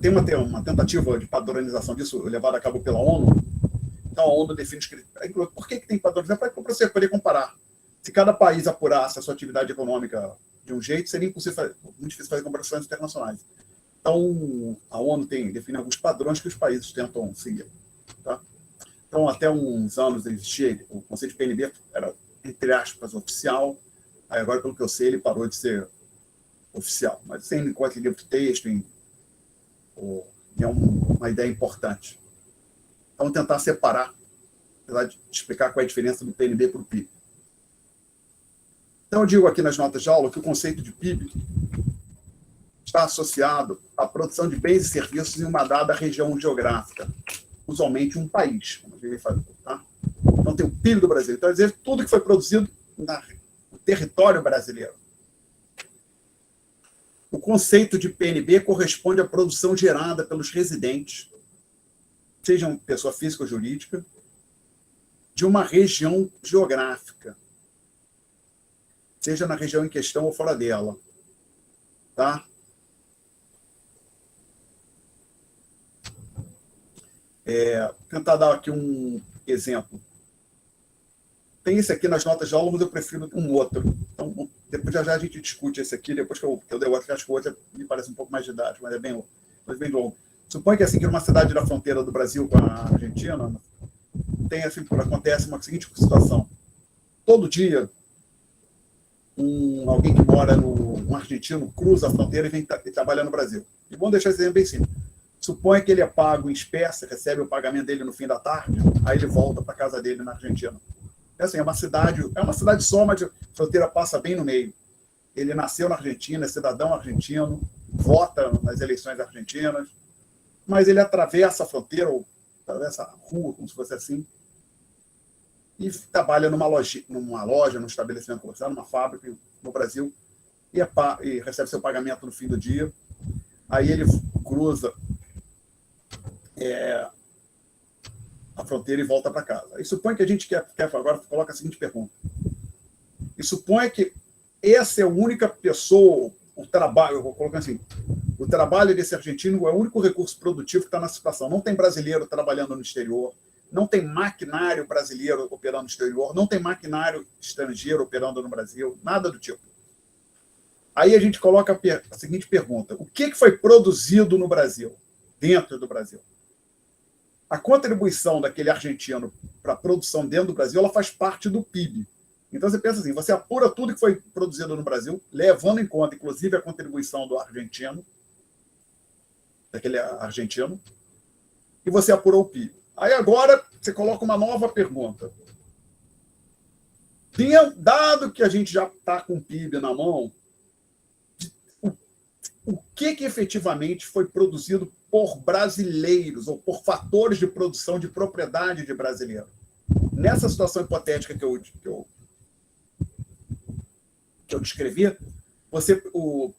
tem uma tentativa de padronização disso levada a cabo pela ONU. Então, a ONU define os critérios. Por que tem padronização? Para você poder comparar. Se cada país apurasse a sua atividade econômica de um jeito, seria impossível, muito difícil fazer comparações internacionais. Então, a ONU define alguns padrões que os países tentam seguir. Tá? Então, até uns anos existia, o conceito de PNB era, entre aspas, oficial. Aí, agora, pelo que eu sei, ele parou de ser oficial. Mas sem enquanto livro de texto, é uma ideia importante. Vamos tentar separar, apesar de explicar qual é a diferença do PNB para o PIB. Então, eu digo aqui nas notas de aula que o conceito de PIB está associado à produção de bens e serviços em uma dada região geográfica, usualmente um país, como a gente vai fazer. Tá? Então, tem o PIB do Brasil. Então, quer dizer, tudo que foi produzido no território brasileiro. O conceito de PNB corresponde à produção gerada pelos residentes, sejam pessoa física ou jurídica, de uma região geográfica, seja na região em questão ou fora dela. Tá? Tentar dar aqui um exemplo. Tem esse aqui nas notas de aula, mas eu prefiro um outro. Então, depois já a gente discute esse aqui, depois que eu dei o outro, acho que o outro me parece um pouco mais didático, mas é bem longo. Suponha que, assim, que numa cidade da fronteira do Brasil com a Argentina, acontece uma seguinte situação. Todo dia, alguém que mora um argentino cruza a fronteira e vem trabalhar no Brasil. E vamos deixar esse exemplo bem simples. Suponha que ele é pago em espécie, recebe o pagamento dele no fim da tarde, aí ele volta para a casa dele na Argentina. Assim, é uma cidade só, mas a fronteira passa bem no meio. Ele nasceu na Argentina, é cidadão argentino, vota nas eleições argentinas, mas ele atravessa a fronteira, ou atravessa a rua, como se fosse assim, e trabalha numa loja, num estabelecimento comercial, numa fábrica no Brasil, e recebe seu pagamento no fim do dia. Aí ele cruza a fronteira e volta para casa. E supõe que a gente quer agora coloca a seguinte pergunta. E supõe que essa é a única pessoa, o trabalho, eu vou colocar assim, o trabalho desse argentino é o único recurso produtivo que está na situação. Não tem brasileiro trabalhando no exterior, não tem maquinário brasileiro operando no exterior, não tem maquinário estrangeiro operando no Brasil, nada do tipo. Aí a gente coloca a seguinte pergunta. O que foi produzido no Brasil, dentro do Brasil? A contribuição daquele argentino para a produção dentro do Brasil, ela faz parte do PIB. Então, você pensa assim, você apura tudo que foi produzido no Brasil, levando em conta, inclusive, a contribuição do argentino, daquele argentino, e você apurou o PIB. Aí, agora, você coloca uma nova pergunta. Dado que a gente já está com o PIB na mão, o que efetivamente foi produzido por brasileiros ou por fatores de produção de propriedade de brasileiro? Nessa situação hipotética que eu descrevi, você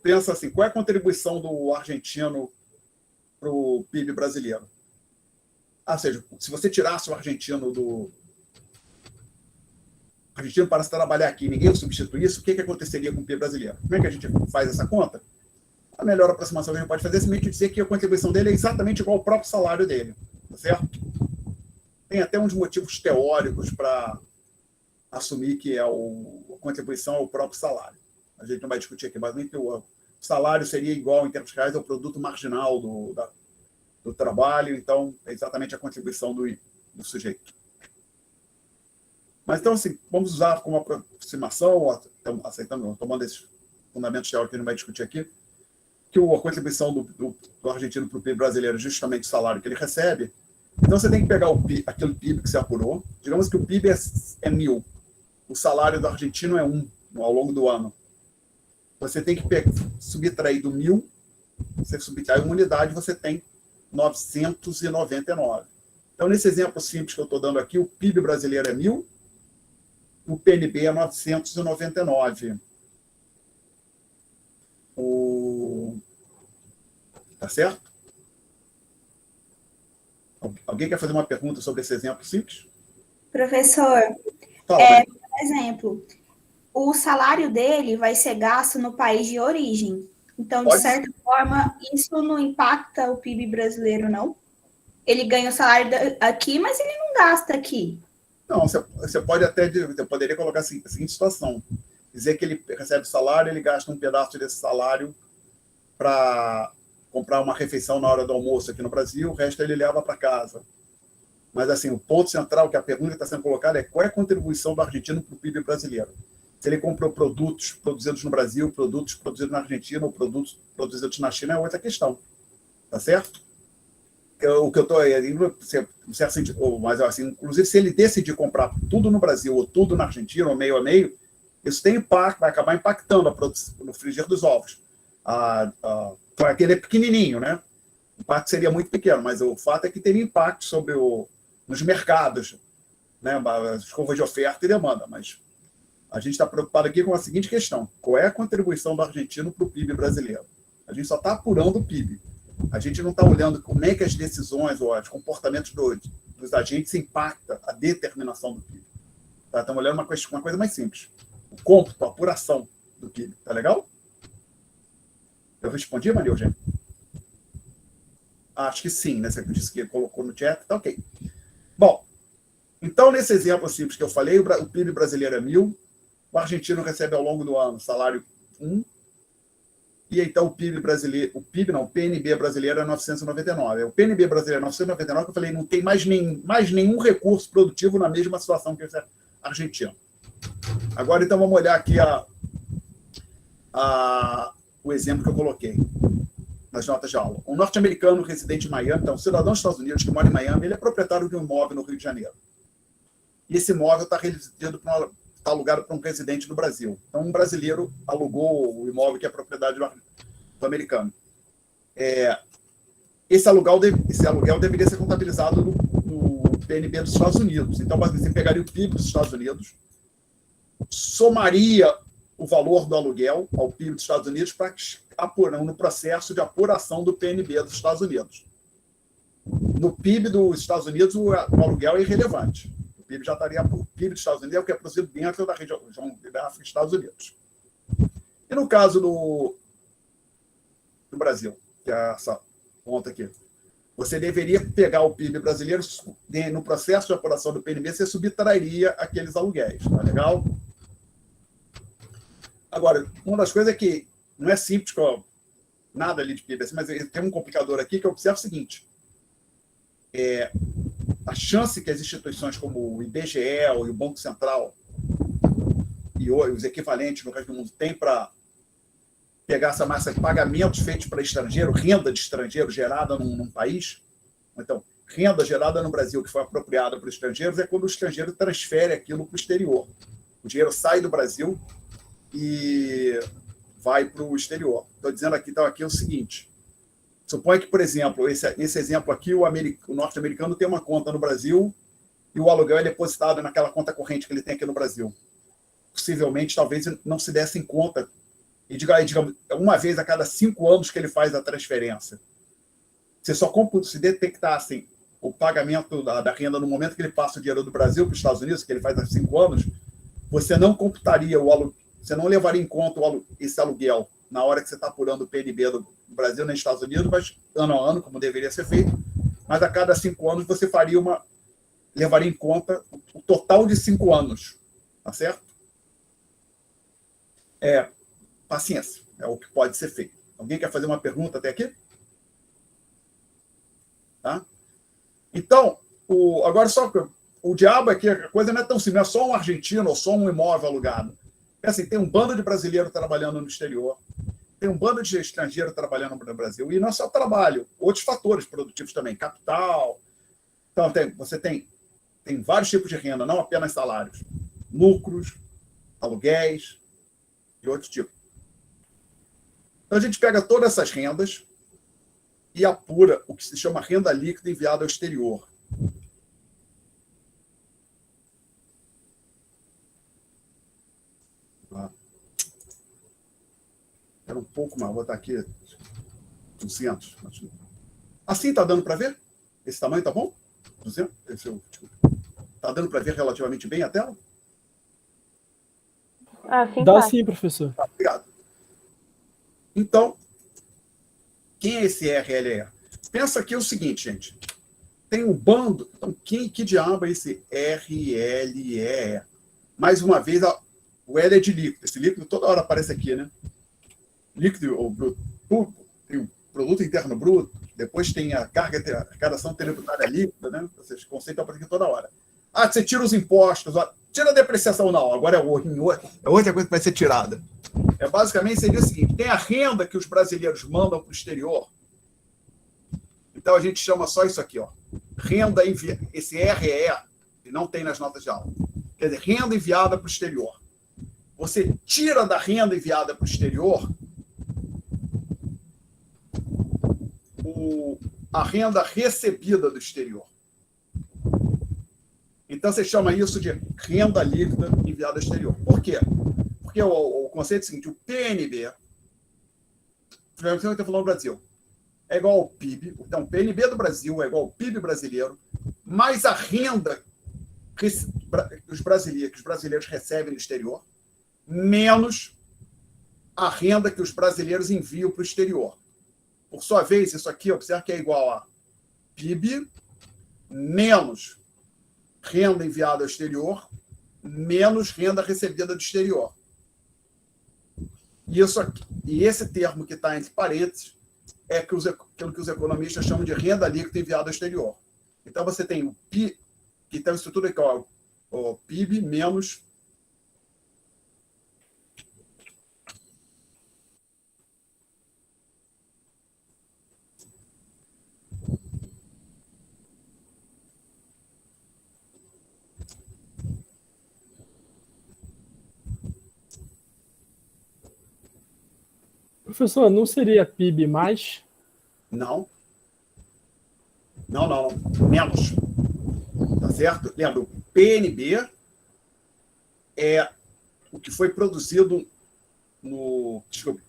pensa assim, qual é a contribuição do argentino para o PIB brasileiro? Ou seja, se você tirasse o argentino para trabalhar aqui, ninguém o substituísse, o que aconteceria com o PIB brasileiro? Como é que a gente faz essa conta? A melhor aproximação que a gente pode fazer é simplesmente dizer que a contribuição dele é exatamente igual ao próprio salário dele, tá certo? Tem até uns motivos teóricos para assumir que a contribuição é o próprio salário. A gente não vai discutir aqui, mas o salário seria igual, em termos reais, ao produto marginal do trabalho, então é exatamente a contribuição do sujeito. Mas então, assim, vamos usar como aproximação, tomando esses fundamentos teóricos que a gente não vai discutir aqui, que a contribuição do argentino para o PIB brasileiro é justamente o salário que ele recebe. Então, você tem que pegar aquele PIB que você apurou. Digamos que o PIB é 1.000. O salário do argentino é 1 ao longo do ano. Você tem que subtrair do 1.000, você subtrai uma unidade, você tem 999. Então, nesse exemplo simples que eu estou dando aqui, o PIB brasileiro é 1.000, o PNB é 999. Tá certo? Alguém quer fazer uma pergunta sobre esse exemplo simples? Professor, Fala, Maria. por exemplo, o salário dele vai ser gasto no país de origem. Então, de Pode certa forma, isso não impacta o PIB brasileiro, não? Ele ganha o salário aqui, mas ele não gasta aqui. Não, você poderia colocar a seguinte situação. Dizer que ele recebe salário, ele gasta um pedaço desse salário para comprar uma refeição na hora do almoço aqui no Brasil, o resto ele leva para casa. Mas, assim, o ponto central, que a pergunta que está sendo colocada é qual é a contribuição do argentino para o PIB brasileiro? Se ele comprou produtos produzidos no Brasil, produtos produzidos na Argentina ou produtos produzidos na China é outra questão. Tá certo? O que eu estou indo, no certo sentido, mas assim, inclusive, se ele decidir comprar tudo no Brasil ou tudo na Argentina, ou meio a meio, isso tem impacto, vai acabar impactando a produção, no frigir dos ovos. Aquele é pequenininho, né? O impacto seria muito pequeno, mas o fato é que teria impacto sobre nos mercados, né? As curvas de oferta e demanda. Mas a gente está preocupado aqui com a seguinte questão: qual é a contribuição do argentino para o PIB brasileiro? A gente só está apurando o PIB. A gente não está olhando como é que as decisões ou os comportamentos dos agentes impactam a determinação do PIB. Tá? Estamos olhando uma coisa mais simples. O cômputo, a apuração do PIB. Tá legal? Eu respondi, Maria Eugênia? Acho que sim, né? Você disse que colocou no chat. Tá ok. Bom, então, nesse exemplo simples que eu falei, o PIB brasileiro é 1.000, o argentino recebe ao longo do ano salário 1, e então o PNB brasileiro é 999. O PNB brasileiro é 999, que eu falei, não tem mais nenhum recurso produtivo na mesma situação que esse argentino. Agora, então, vamos olhar aqui o exemplo que eu coloquei nas notas de aula. Um norte-americano residente em Miami, então, um cidadão dos Estados Unidos que mora em Miami, ele é proprietário de um imóvel no Rio de Janeiro. E esse imóvel está alugado para um residente do Brasil. Então, um brasileiro alugou o imóvel que é propriedade do americano. Esse aluguel deveria ser contabilizado no PNB dos Estados Unidos. Então, você pegaria o PIB dos Estados Unidos, somaria o valor do aluguel ao PIB dos Estados Unidos para apurar no processo de apuração do PNB dos Estados Unidos. No PIB dos Estados Unidos, o aluguel é irrelevante. O PIB já estaria. O PIB dos Estados Unidos é o que é produzido dentro da região geográfica dos Estados Unidos. E no caso do Brasil, que é essa ponta aqui, você deveria pegar o PIB brasileiro, no processo de apuração do PNB, você subtrairia aqueles aluguéis. Tá legal? Agora, uma das coisas é que não é simples, nada ali de PIB, mas tem um complicador aqui que eu observo o seguinte: a chance que as instituições como o IBGE ou o Banco Central e os equivalentes no resto do mundo têm para pegar essa massa de pagamentos feitos para estrangeiro, renda de estrangeiro gerada num país, então, renda gerada no Brasil que foi apropriada para os estrangeiros é quando o estrangeiro transfere aquilo para o exterior. O dinheiro sai do Brasil e vai para o exterior. Estou dizendo aqui, então, aqui é o seguinte: suponha que, por exemplo, esse exemplo aqui, o norte-americano tem uma conta no Brasil e o aluguel é depositado naquela conta corrente que ele tem aqui no Brasil. Possivelmente, talvez não se desse em conta, e digamos, uma vez a cada 5 anos que ele faz a transferência. Se detectassem o pagamento da renda no momento que ele passa o dinheiro do Brasil para os Estados Unidos, que ele faz há 5 anos, você não computaria você não levaria em conta esse aluguel na hora que você está apurando o PNB do Brasil nos Estados Unidos, mas ano a ano, como deveria ser feito, mas a cada 5 anos você levaria em conta o total de 5 anos. Tá certo? Paciência, é o que pode ser feito. Alguém quer fazer uma pergunta até aqui? Tá? Então, agora só o diabo é que a coisa não é tão simples, não é só um argentino ou só um imóvel alugado. Assim, tem um bando de brasileiros trabalhando no exterior, tem um bando de estrangeiros trabalhando no Brasil, e não é só trabalho, outros fatores produtivos também, capital. Então, você tem vários tipos de renda, não apenas salários, lucros, aluguéis e outros tipos. Então, a gente pega todas essas rendas e apura o que se chama renda líquida enviada ao exterior. Era um pouco mais, vou botar aqui 200. Assim está dando para ver? Esse tamanho tá bom? 200? Está dando para ver relativamente bem a tela? Sim, Dá tá. sim, professor. Tá, obrigado. Então, quem é esse RLE? Pensa aqui o seguinte, gente. Tem um bando. Então, que diabo é esse RLE? Mais uma vez, o L é de líquido. Esse líquido toda hora aparece aqui, né? Líquido ou bruto. Tem o produto interno bruto, depois tem a arrecadação tributária líquida, né? Esse conceito aparece aqui toda hora. Você tira os impostos, tira a depreciação, não. Agora é outra coisa que vai ser tirada. Basicamente seria o seguinte: tem a renda que os brasileiros mandam para o exterior. Então a gente chama só isso aqui, ó. Renda enviada. Esse RE, que não tem nas notas de aula. Quer dizer, renda enviada para o exterior. Você tira da renda enviada para o exterior a renda recebida do exterior. Então você chama isso de renda líquida enviada ao exterior. Por quê? Porque o conceito é o seguinte: o PNB, eu estou falando do Brasil, é igual ao PIB. Então, o PNB do Brasil é igual ao PIB brasileiro, mais a renda que os brasileiros recebem no exterior, menos a renda que os brasileiros enviam para o exterior. Por sua vez, isso aqui, observa que é igual a PIB menos renda enviada ao exterior, menos renda recebida do exterior. E esse termo que está entre parênteses é aquilo que os economistas chamam de renda líquida enviada ao exterior. Então, você tem o PIB, que tem uma estrutura aqui, ó, o PIB menos Professor, não seria PIB mais? Não. Menos. Tá certo? Lembra, o PNB é o que foi produzido no... Desculpe.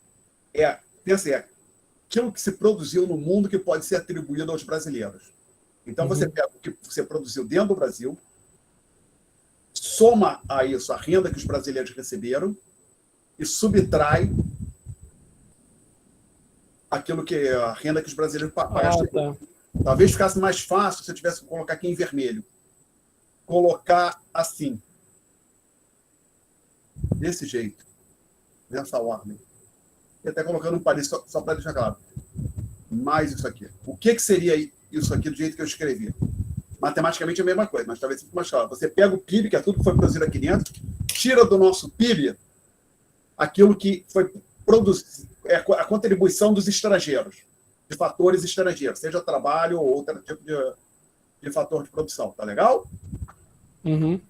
Pensa aí, aquilo que se produziu no mundo que pode ser atribuído aos brasileiros. Então, você pega o que você produziu dentro do Brasil, soma a isso a renda que os brasileiros receberam e subtrai a renda que os brasileiros pagaram. Tá. Talvez ficasse mais fácil se eu tivesse que colocar aqui em vermelho. Colocar assim. Desse jeito. Nessa ordem. E até colocando um parênteses só para deixar claro. Mais isso aqui. O que seria isso aqui do jeito que eu escrevi? Matematicamente é a mesma coisa, mas talvez fique mais claro. Você pega o PIB, que é tudo que foi produzido aqui dentro, tira do nosso PIB aquilo que foi produzido, a contribuição dos estrangeiros, de fatores estrangeiros, seja trabalho ou outro tipo de fator de produção. Tá legal? Uhum.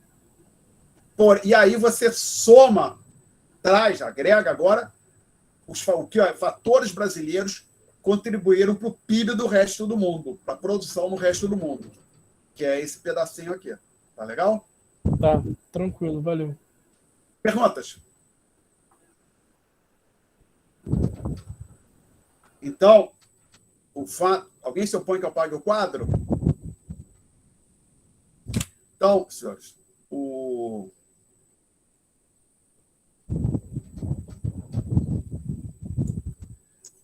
E aí você soma, agrega agora o que fatores brasileiros contribuíram para o PIB do resto do mundo, para a produção no resto do mundo, que é esse pedacinho aqui. Tá legal? Tá, tranquilo, valeu. Perguntas? Então, alguém se opõe que eu apague o quadro? Então, senhores,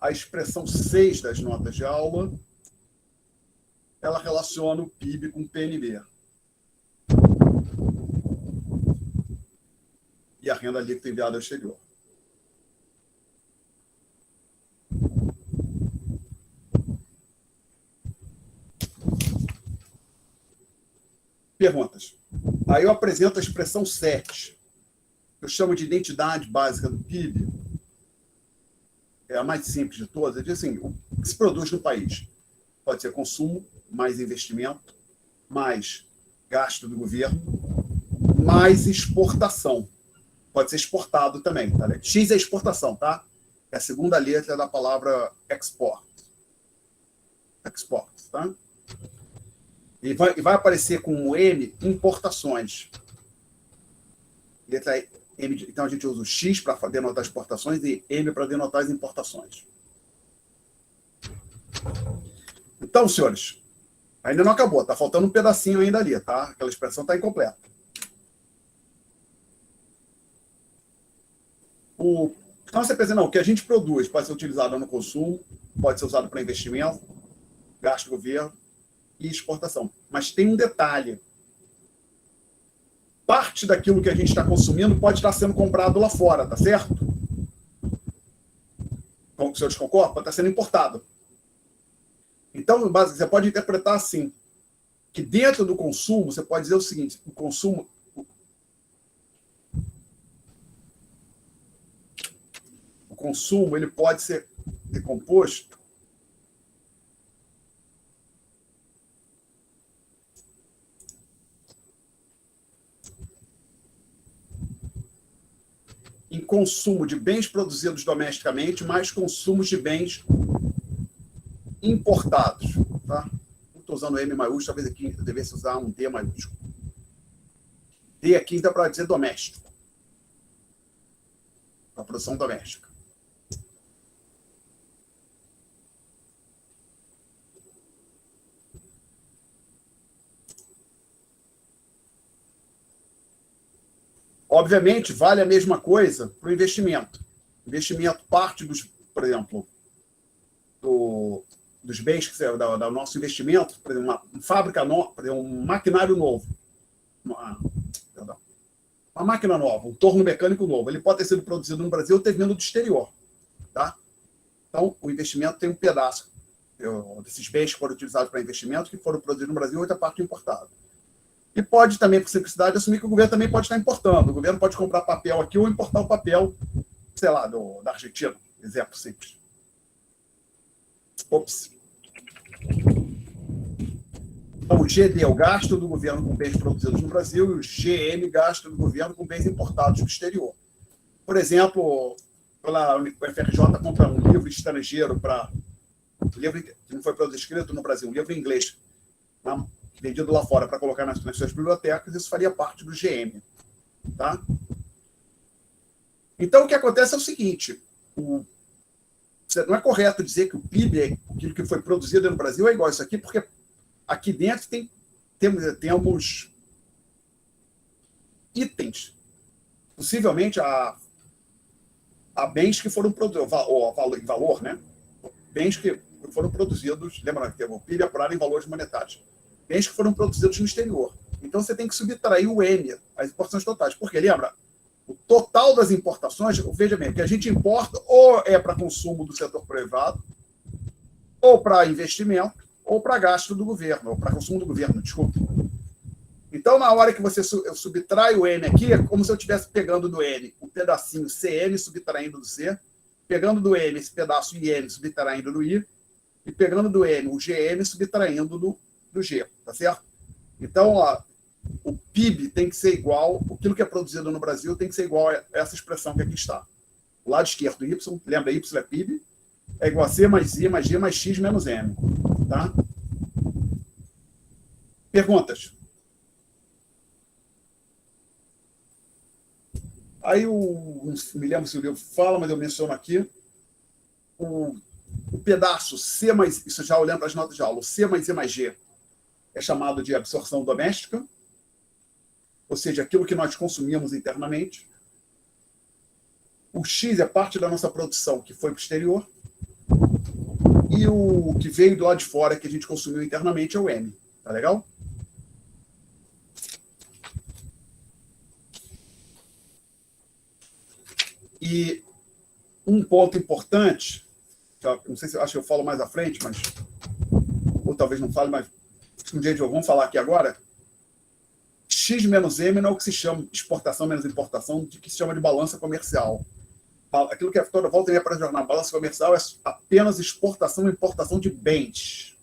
a expressão 6 das notas de aula, ela relaciona o PIB com o PNB. E a renda líquida enviada ao exterior. Perguntas. Aí eu apresento a expressão 7. Eu chamo de identidade básica do PIB. É a mais simples de todas. É assim, o que se produz no país. Pode ser consumo, mais investimento, mais gasto do governo, mais exportação. Pode ser exportado também. Tá? X é exportação, tá? É a segunda letra da palavra export. Export, tá? E vai aparecer com o M, importações. Letra Então a gente usa o X para denotar as exportações e M para denotar as importações. Então, senhores, ainda não acabou, está faltando um pedacinho ainda ali, tá? Aquela expressão está incompleta. Então você pensa, não, o que a gente produz pode ser utilizado no consumo, pode ser usado para investimento, gasto do governo e exportação. Mas tem um detalhe. Parte daquilo que a gente está consumindo pode estar sendo comprado lá fora, tá certo? Como os senhores concordam? Pode estar sendo importado. Então, você pode interpretar assim, que dentro do consumo, você pode dizer o seguinte, o consumo ele pode ser decomposto em consumo de bens produzidos domesticamente, mais consumos de bens importados. Tá? Estou usando M maiúsculo, talvez aqui eu devesse usar um D maiúsculo. D aqui dá para dizer doméstico. A produção doméstica. Obviamente, vale a mesma coisa para o investimento. O investimento parte dos, por exemplo, dos bens que do nosso investimento, por exemplo, uma fábrica nova, por exemplo, um maquinário novo, uma máquina nova, um torno mecânico novo, ele pode ter sido produzido no Brasil ou ter vindo do exterior. Tá? Então, o investimento tem um pedaço desses bens que foram utilizados para investimento, que foram produzidos no Brasil, e outra parte importada. E pode também, por simplicidade, assumir que o governo também pode estar importando. O governo pode comprar papel aqui ou importar o papel, sei lá, da Argentina. Exemplo simples. Ops. Então, o GD é o gasto do governo com bens produzidos no Brasil e o GM, gasto do governo com bens importados do exterior. Por exemplo, o FRJ compra um livro estrangeiro um livro que não foi escrito no Brasil, um livro em inglês, vendido lá fora para colocar nas suas bibliotecas, isso faria parte do GM. Tá? Então, o que acontece é o seguinte, não é correto dizer que o PIB, aquilo que foi produzido no Brasil, é igual a isso aqui, porque aqui dentro tem alguns itens, possivelmente a bens que foram produzidos, em valor, né? Bens que foram produzidos, lembrando que o PIB é apurado em valores monetários, bens que foram produzidos no exterior. Então, você tem que subtrair o M, as importações totais. Porque, lembra, o total das importações, veja bem, o que a gente importa ou é para consumo do setor privado, ou para investimento, ou para gasto do governo, ou para consumo do governo, desculpe. Então, na hora que você subtrai o N aqui, é como se eu estivesse pegando do N o pedacinho CN subtraindo do C, pegando do M esse pedaço IN subtraindo do I, e pegando do N o GN subtraindo do G, tá certo? Então, o PIB tem que ser igual, aquilo que é produzido no Brasil tem que ser igual a essa expressão que aqui está. O lado esquerdo, Y, lembra, Y é PIB, é igual a C mais I mais G mais X menos M. Tá? Perguntas? Aí, não me lembro se o livro fala, mas eu menciono aqui, o pedaço C mais, isso já olhando para as notas de aula, o C mais I mais G é chamado de absorção doméstica, ou seja, aquilo que nós consumimos internamente. O X é parte da nossa produção que foi para o exterior. E o que veio do lado de fora, que a gente consumiu internamente, é o M. Tá legal? E um ponto importante, não sei se eu acho que eu falo mais à frente, mas ou talvez não fale, mas um dia vamos falar aqui agora. X menos M não é o que se chama de exportação menos importação, de que se chama de balança comercial. Aquilo que toda volta e meia para jornal, balança comercial é apenas exportação e importação de bens.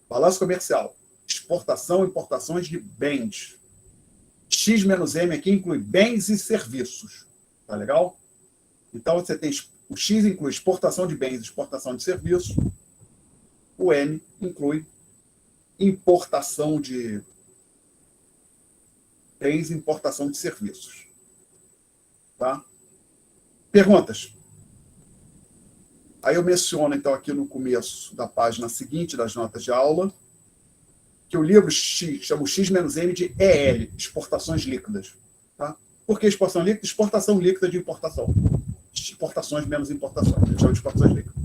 Balança comercial, exportação e importações de bens. X menos M aqui inclui bens e serviços. Tá legal? Então, você tem o X inclui exportação de bens e exportação de serviços. O M inclui importação de bens e importação de serviços. Tá? Perguntas? Aí eu menciono, então, aqui no começo da página seguinte das notas de aula, que o livro X, chama o X-M de EL, exportações líquidas. Tá? Por que exportação líquida? Exportação líquida de importação. Exportações menos importações. A gente chama de exportações líquidas.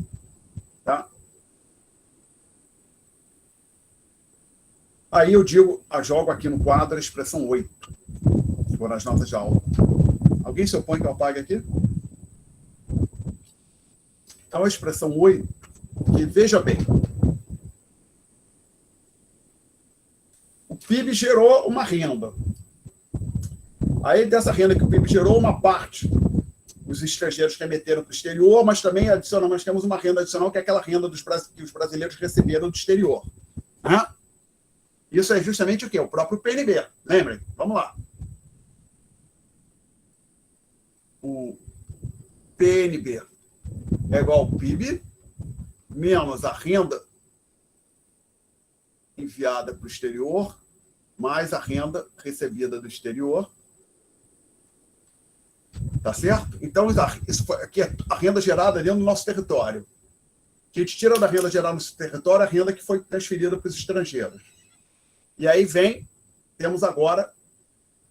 Tá? Aí eu jogo aqui no quadro a expressão 8, que for nas notas de aula. Alguém se opõe que eu apague aqui? Então, a expressão 8, que veja bem, o PIB gerou uma renda. Aí, dessa renda que o PIB gerou, uma parte os estrangeiros remeteram para o exterior, mas também nós temos uma renda adicional, que é aquela renda que os brasileiros receberam do exterior. Né? Isso é justamente o quê? O próprio PNB. Lembrem? Vamos lá. O PNB é igual ao PIB menos a renda enviada para o exterior mais a renda recebida do exterior. Tá certo? Então, isso aqui é a renda gerada dentro do nosso território. A gente tira da renda gerada no nosso território a renda que foi transferida para os estrangeiros. E aí temos agora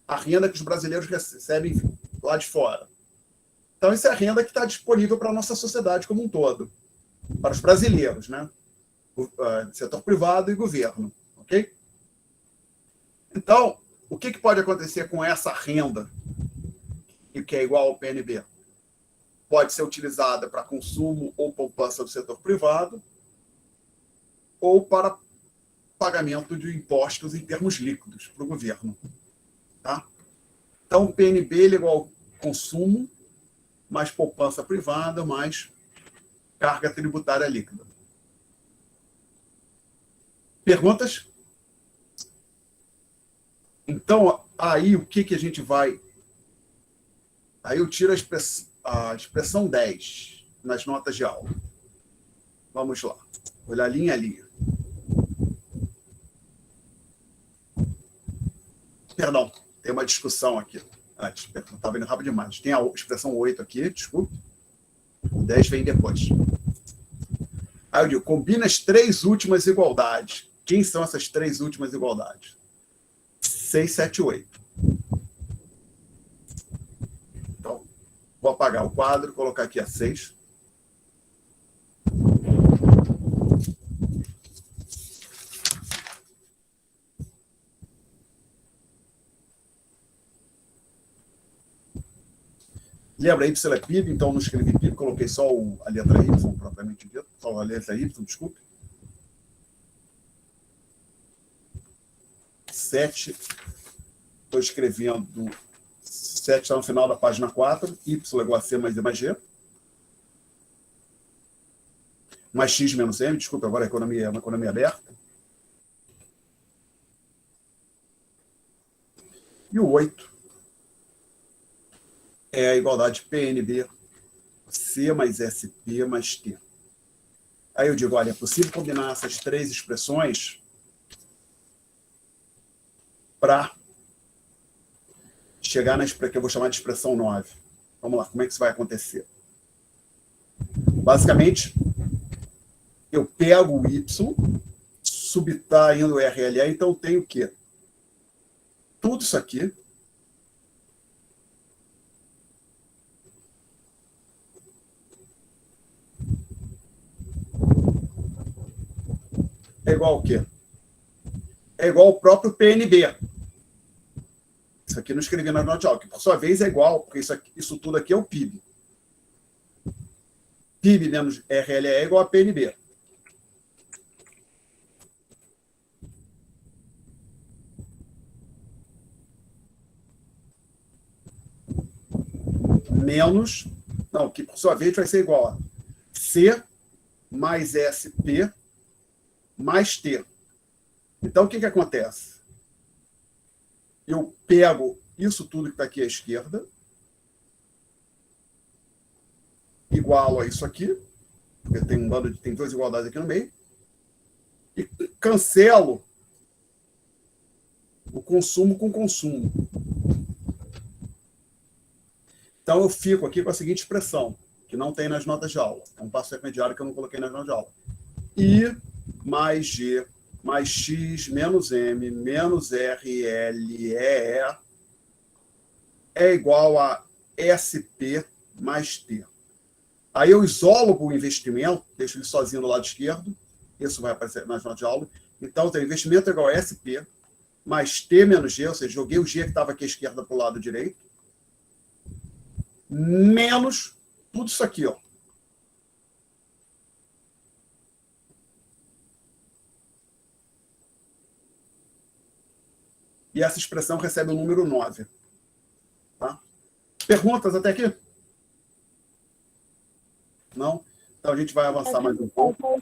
a renda que os brasileiros recebem lá de fora. Então, isso é a renda que está disponível para a nossa sociedade como um todo, para os brasileiros, né? Setor privado e governo, ok? Então, o que pode acontecer com essa renda, que é igual ao PNB? Pode ser utilizada para consumo ou poupança do setor privado, ou para pagamento de impostos em termos líquidos para o governo. Tá? Então, o PNB ele é igual ao consumo, mais poupança privada, mais carga tributária líquida. Perguntas? Então, aí o que a gente vai... Aí eu tiro a expressão 10 nas notas de aula. Vamos lá. Olhar linha a linha. Perdão, tem uma discussão aqui. Antes, estava indo rápido demais. Tem a expressão 8 aqui, desculpe. O 10 vem depois. Aí eu digo, combina as 3 últimas igualdades. Quem são essas 3 últimas igualdades? 6, 7 e 8. Então, vou apagar o quadro, colocar aqui a 6. Lembra, Y é PIB, então não escrevi PIB, coloquei só a letra Y, propriamente dito, só a letra Y, desculpe. 7, estou escrevendo, 7 está no final da página 4, Y igual a C mais D mais G. Mais X menos M, desculpe, agora é uma economia aberta. E o 8 é a igualdade PNB, C mais SP mais T. Aí eu digo, olha, é possível combinar essas 3 expressões para chegar na que eu vou chamar de expressão 9. Vamos lá, como é que isso vai acontecer? Basicamente, eu pego o Y, subtraindo o RLE, então eu tenho o quê? Tudo isso aqui é igual ao quê? É igual ao próprio PNB. Isso aqui eu não escrevi na nota de aula, que por sua vez é igual, porque isso tudo aqui é o PIB. PIB menos RLE é igual a PNB. Menos, não, que por sua vez vai ser igual a C mais SP mais T. Então, o que acontece? Eu pego isso tudo que está aqui à esquerda, igualo a isso aqui, porque tem 2 igualdades aqui no meio, e cancelo o consumo com consumo. Então, eu fico aqui com a seguinte expressão, que não tem nas notas de aula. É um passo intermediário que eu não coloquei nas notas de aula. I mais G mais X menos M menos RLEE é igual a SP mais T. Aí eu isolo o investimento, deixo ele sozinho do lado esquerdo, isso vai aparecer nas notas de aula. Então, o investimento é igual a SP mais T menos G, ou seja, joguei o G que estava aqui à esquerda para o lado direito, menos tudo isso aqui, ó. E essa expressão recebe o número 9. Tá? Perguntas até aqui? Não? Então a gente vai avançar mais um pouco.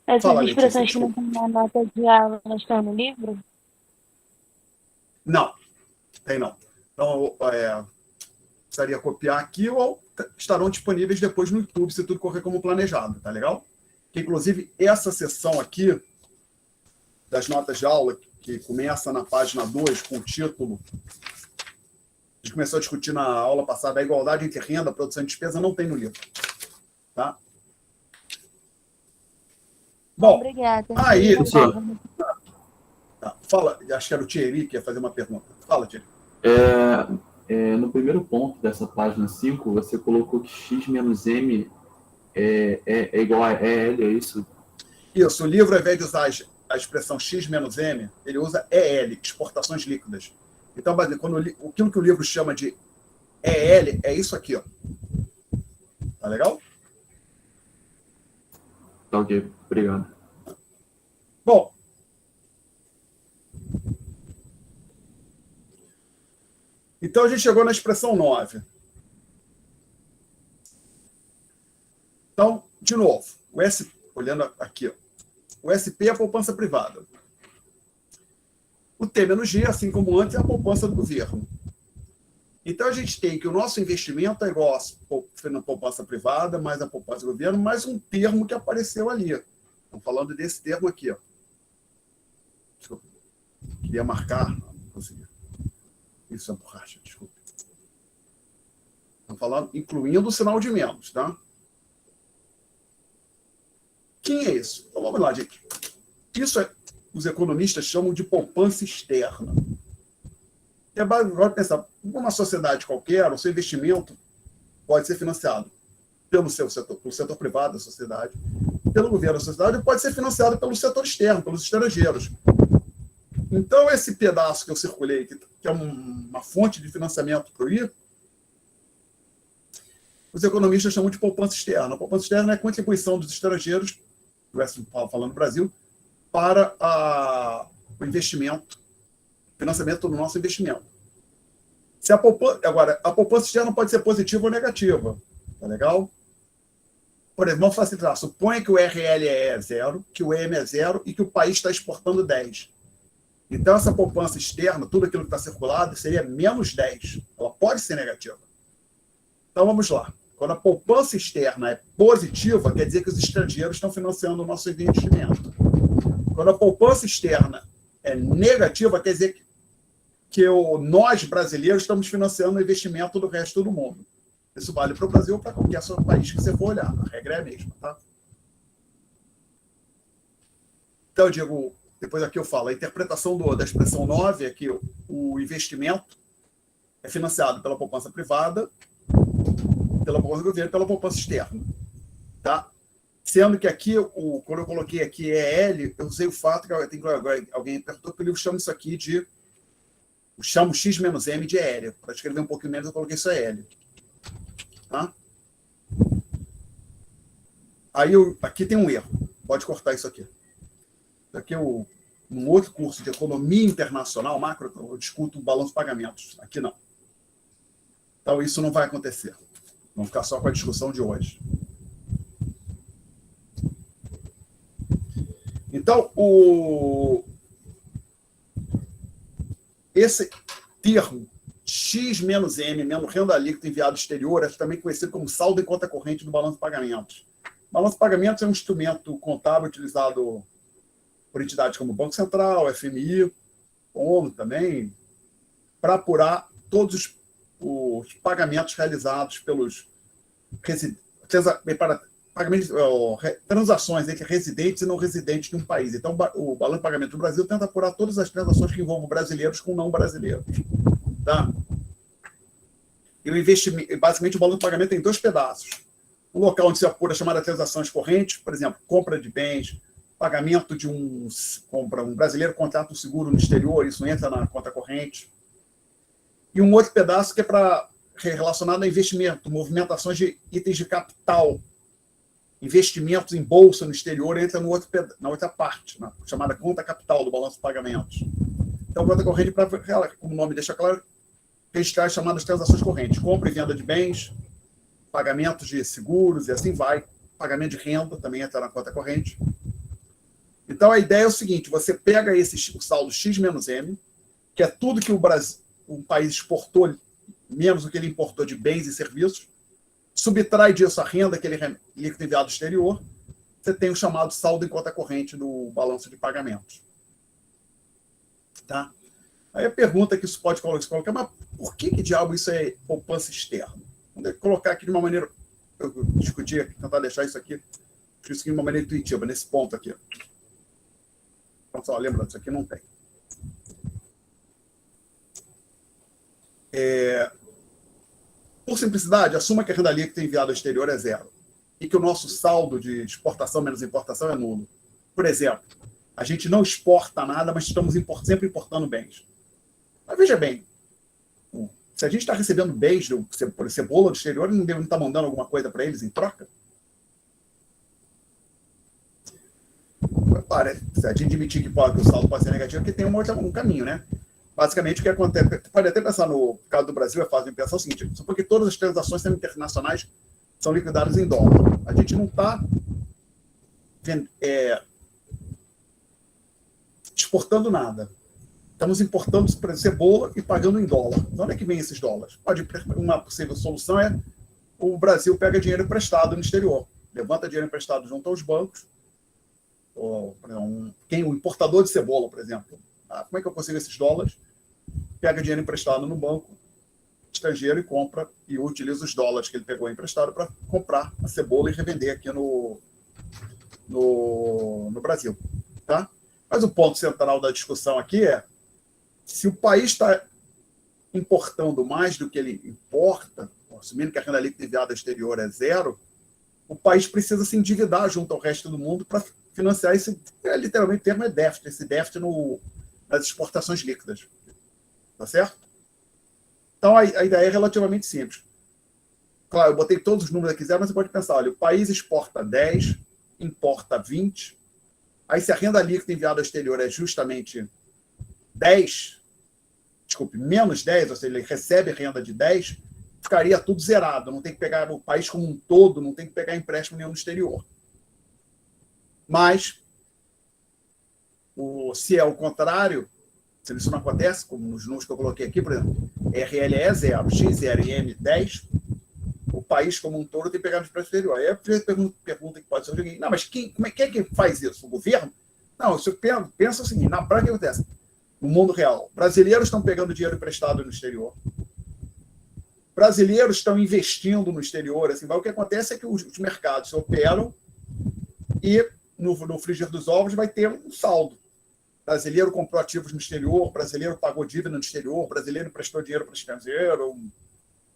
Essas Fala, expressões que Letícia, não estão na nota de aula, elas estão no livro? Não, tem não. Então, precisaria copiar aqui ou estarão disponíveis depois no YouTube, se tudo correr como planejado, tá legal? Que, inclusive, essa sessão aqui das notas de aula, que começa na página 2 com o título, a gente começou a discutir na aula passada, a igualdade entre renda, produção e despesa, não tem no livro. Tá? Bom, Obrigada. aí... Professor. Tá, fala, acho que era o Thierry que ia fazer uma pergunta. Fala, Thierry. No primeiro ponto dessa página 5, você colocou que x menos m é igual a EL, é isso? Isso, o livro, ao invés de usar a expressão x menos m, ele usa EL, exportações líquidas. Então, aquilo que o livro chama de EL é isso aqui, ó. Tá legal? Tá ok, obrigado. Bom, então a gente chegou na expressão 9. Então, de novo, olhando aqui, ó, o SP é a poupança privada. O T menos G, assim como antes, é a poupança do governo. Então, a gente tem que o nosso investimento é igual a poupança privada, mais a poupança do governo, mais um termo que apareceu ali. Estamos falando desse termo aqui. Ó. Desculpa. Queria marcar, não consegui. Isso é borracha, desculpa. Estamos falando, incluindo o sinal de menos, tá? Quem é isso? Então, vamos lá, gente. Isso os economistas chamam de poupança externa. Agora, pensar, numa sociedade qualquer, o seu investimento pode ser financiado pelo setor privado da sociedade, pelo governo da sociedade, e pode ser financiado pelo setor externo, pelos estrangeiros. Então, esse pedaço que eu circulei, que é uma fonte de financiamento para o I, os economistas chamam de poupança externa. A poupança externa é a contribuição dos estrangeiros, falando do Brasil, para o investimento, financiamento do nosso investimento. Agora, a poupança externa pode ser positiva ou negativa. Tá legal? Por exemplo, vamos facilitar. Suponha que o RLE é 0, que o EM é 0 e que o país está exportando 10. Então, essa poupança externa, tudo aquilo que está circulado, seria menos 10. Ela pode ser negativa. Então, vamos lá. Quando a poupança externa é positiva, quer dizer que os estrangeiros estão financiando o nosso investimento. Quando a poupança externa é negativa, quer dizer que nós, brasileiros, estamos financiando o investimento do resto do mundo. Isso vale para o Brasil ou para qualquer país que você for olhar. A regra é a mesma, tá? Então, eu digo, depois aqui eu falo, a interpretação da expressão 9 é que o investimento é financiado pela poupança privada, pela poupança do governo e pela poupança externa. Tá? Sendo que aqui, quando eu coloquei aqui EL, eu usei o fato que alguém perguntou que o livro chama isso aqui de... Eu chamo X menos M de EL. Para escrever um pouquinho menos, eu coloquei isso EL. Tá? Aí, aqui tem um erro. Pode cortar isso aqui. Aqui, num outro curso de economia internacional, macro, eu discuto o balanço de pagamentos. Aqui não. Então, isso não vai acontecer. Vamos ficar só com a discussão de hoje. Então, esse termo, X menos M, menos renda líquida enviado exterior, é também conhecido como saldo em conta corrente do balanço de pagamentos. O balanço de pagamentos é um instrumento contábil utilizado por entidades como o Banco Central, FMI, ONU também, para apurar todos os pagamentos realizados pelos transações entre residentes e não residentes de um país. Então, o balanço de pagamento do Brasil tenta apurar todas as transações que envolvam brasileiros com não brasileiros. Tá? E o investimento, basicamente, o balanço de pagamento tem 2 pedaços. Um local onde se apura chamada transações correntes, por exemplo, compra de bens, pagamento de um brasileiro contrata um seguro no exterior, isso entra na conta corrente. E um outro pedaço que é relacionado a investimento, movimentações de itens de capital, investimentos em bolsa no exterior, entra na outra parte, na chamada conta capital do balanço de pagamentos. Então, conta corrente, como o nome deixa claro, registrar as chamadas transações correntes, compra e venda de bens, pagamentos de seguros e assim vai, pagamento de renda também entra na conta corrente. Então, a ideia é o seguinte, você pega o saldo X menos M, que é tudo que o país exportou, menos o que ele importou de bens e serviços, subtrai disso a renda que ele líquido enviado ao exterior, você tem o chamado saldo em conta corrente do balanço de pagamentos. Tá? Aí a pergunta que isso pode colocar, mas por que diabo isso é poupança externa? Vamos colocar aqui de uma maneira, eu discuti aqui, tentar deixar isso aqui de uma maneira intuitiva, nesse ponto aqui. Então, só lembrando, isso aqui não tem. Por simplicidade, assuma que a renda líquida enviada ao exterior é 0 e que o nosso saldo de exportação menos importação é nulo. Por exemplo, a gente não exporta nada, mas estamos sempre importando bens. Mas veja bem, se a gente está recebendo bens por cebola do exterior, ele não está mandando alguma coisa para eles em troca? Se a gente admitir que o saldo pode ser negativo, que tem um caminho, né? Basicamente, o que acontece, pode até pensar no caso do Brasil, é fácil de pensar o seguinte, só porque todas as transações internacionais são liquidadas em dólar. A gente não está exportando nada. Estamos importando, por exemplo, cebola e pagando em dólar. De onde é que vem esses dólares? Uma possível solução é o Brasil pega dinheiro emprestado no exterior, levanta dinheiro emprestado junto aos bancos, o importador de cebola, por exemplo. Como é que eu consigo esses dólares? Pega dinheiro emprestado no banco estrangeiro e compra e utiliza os dólares que ele pegou emprestado para comprar a cebola e revender aqui no Brasil. Tá? Mas o ponto central da discussão aqui é se o país está importando mais do que ele importa, assumindo que a renda líquida enviada ao exterior é 0, o país precisa se endividar junto ao resto do mundo para financiar esse, literalmente o termo é déficit, esse déficit nas exportações líquidas. Tá certo? Então, a ideia é relativamente simples. Claro, eu botei todos os números aqui, mas você pode pensar, olha, o país exporta 10, importa 20, aí se a renda líquida enviada ao exterior é justamente 10, menos 10, ou seja, ele recebe renda de 10, ficaria tudo zerado, não tem que pegar o país como um todo, não tem que pegar empréstimo nenhum no exterior. Mas, se é o contrário, se isso não acontece, como nos números que eu coloquei aqui, por exemplo, RLE é 0, X0 e M 10, o país como um todo tem que pegar no empréstimo exterior. Aí a pergunta que pode ser o seguinte, não, mas quem é que faz isso? O governo? Não, você pensa o seguinte, na prática o que acontece? No mundo real, brasileiros estão pegando dinheiro emprestado no exterior, brasileiros estão investindo no exterior, assim, o que acontece é que os mercados operam e no frigir dos ovos vai ter um saldo. Brasileiro comprou ativos no exterior, brasileiro pagou dívida no exterior, brasileiro emprestou dinheiro para o estrangeiro,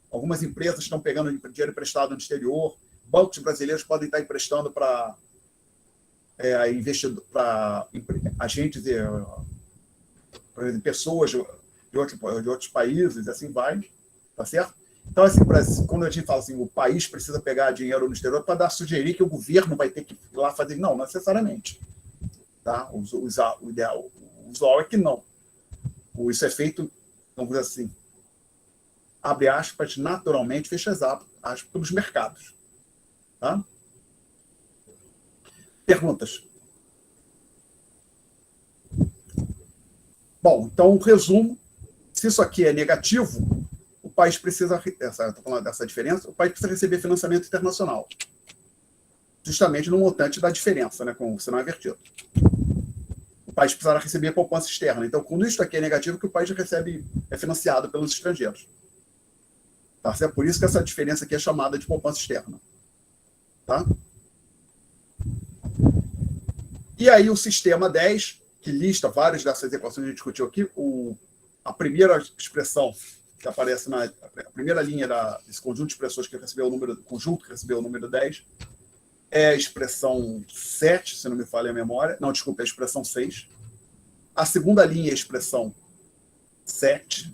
algumas empresas estão pegando dinheiro emprestado no exterior, bancos brasileiros podem estar emprestando para agentes, pessoas de outros países, assim vai, tá certo? Então, assim, quando a gente fala assim, o país precisa pegar dinheiro no exterior para sugerir que o governo vai ter que ir lá fazer, não necessariamente. Tá? O usual é que não. Isso é feito, vamos dizer assim, abre aspas, naturalmente, fecha aspas, pelos mercados. Tá? Perguntas? Bom, então, o resumo, se isso aqui é negativo, o país precisa, estou falando dessa diferença, o país precisa receber financiamento internacional. Justamente no montante da diferença, né, com o sinal invertido. O país precisará receber poupança externa. Então, quando isso aqui é negativo, que o país recebe, é financiado pelos estrangeiros. Tá certo? Por isso que essa diferença aqui é chamada de poupança externa. Tá? E aí o sistema 10, que lista várias dessas equações que a gente discutiu aqui, a primeira expressão que aparece a primeira linha desse conjunto de expressões que recebeu o número, conjunto que recebeu o número 10, é a expressão 7, se não me falha a memória. Não, desculpa, é a expressão 6. A segunda linha é a expressão 7.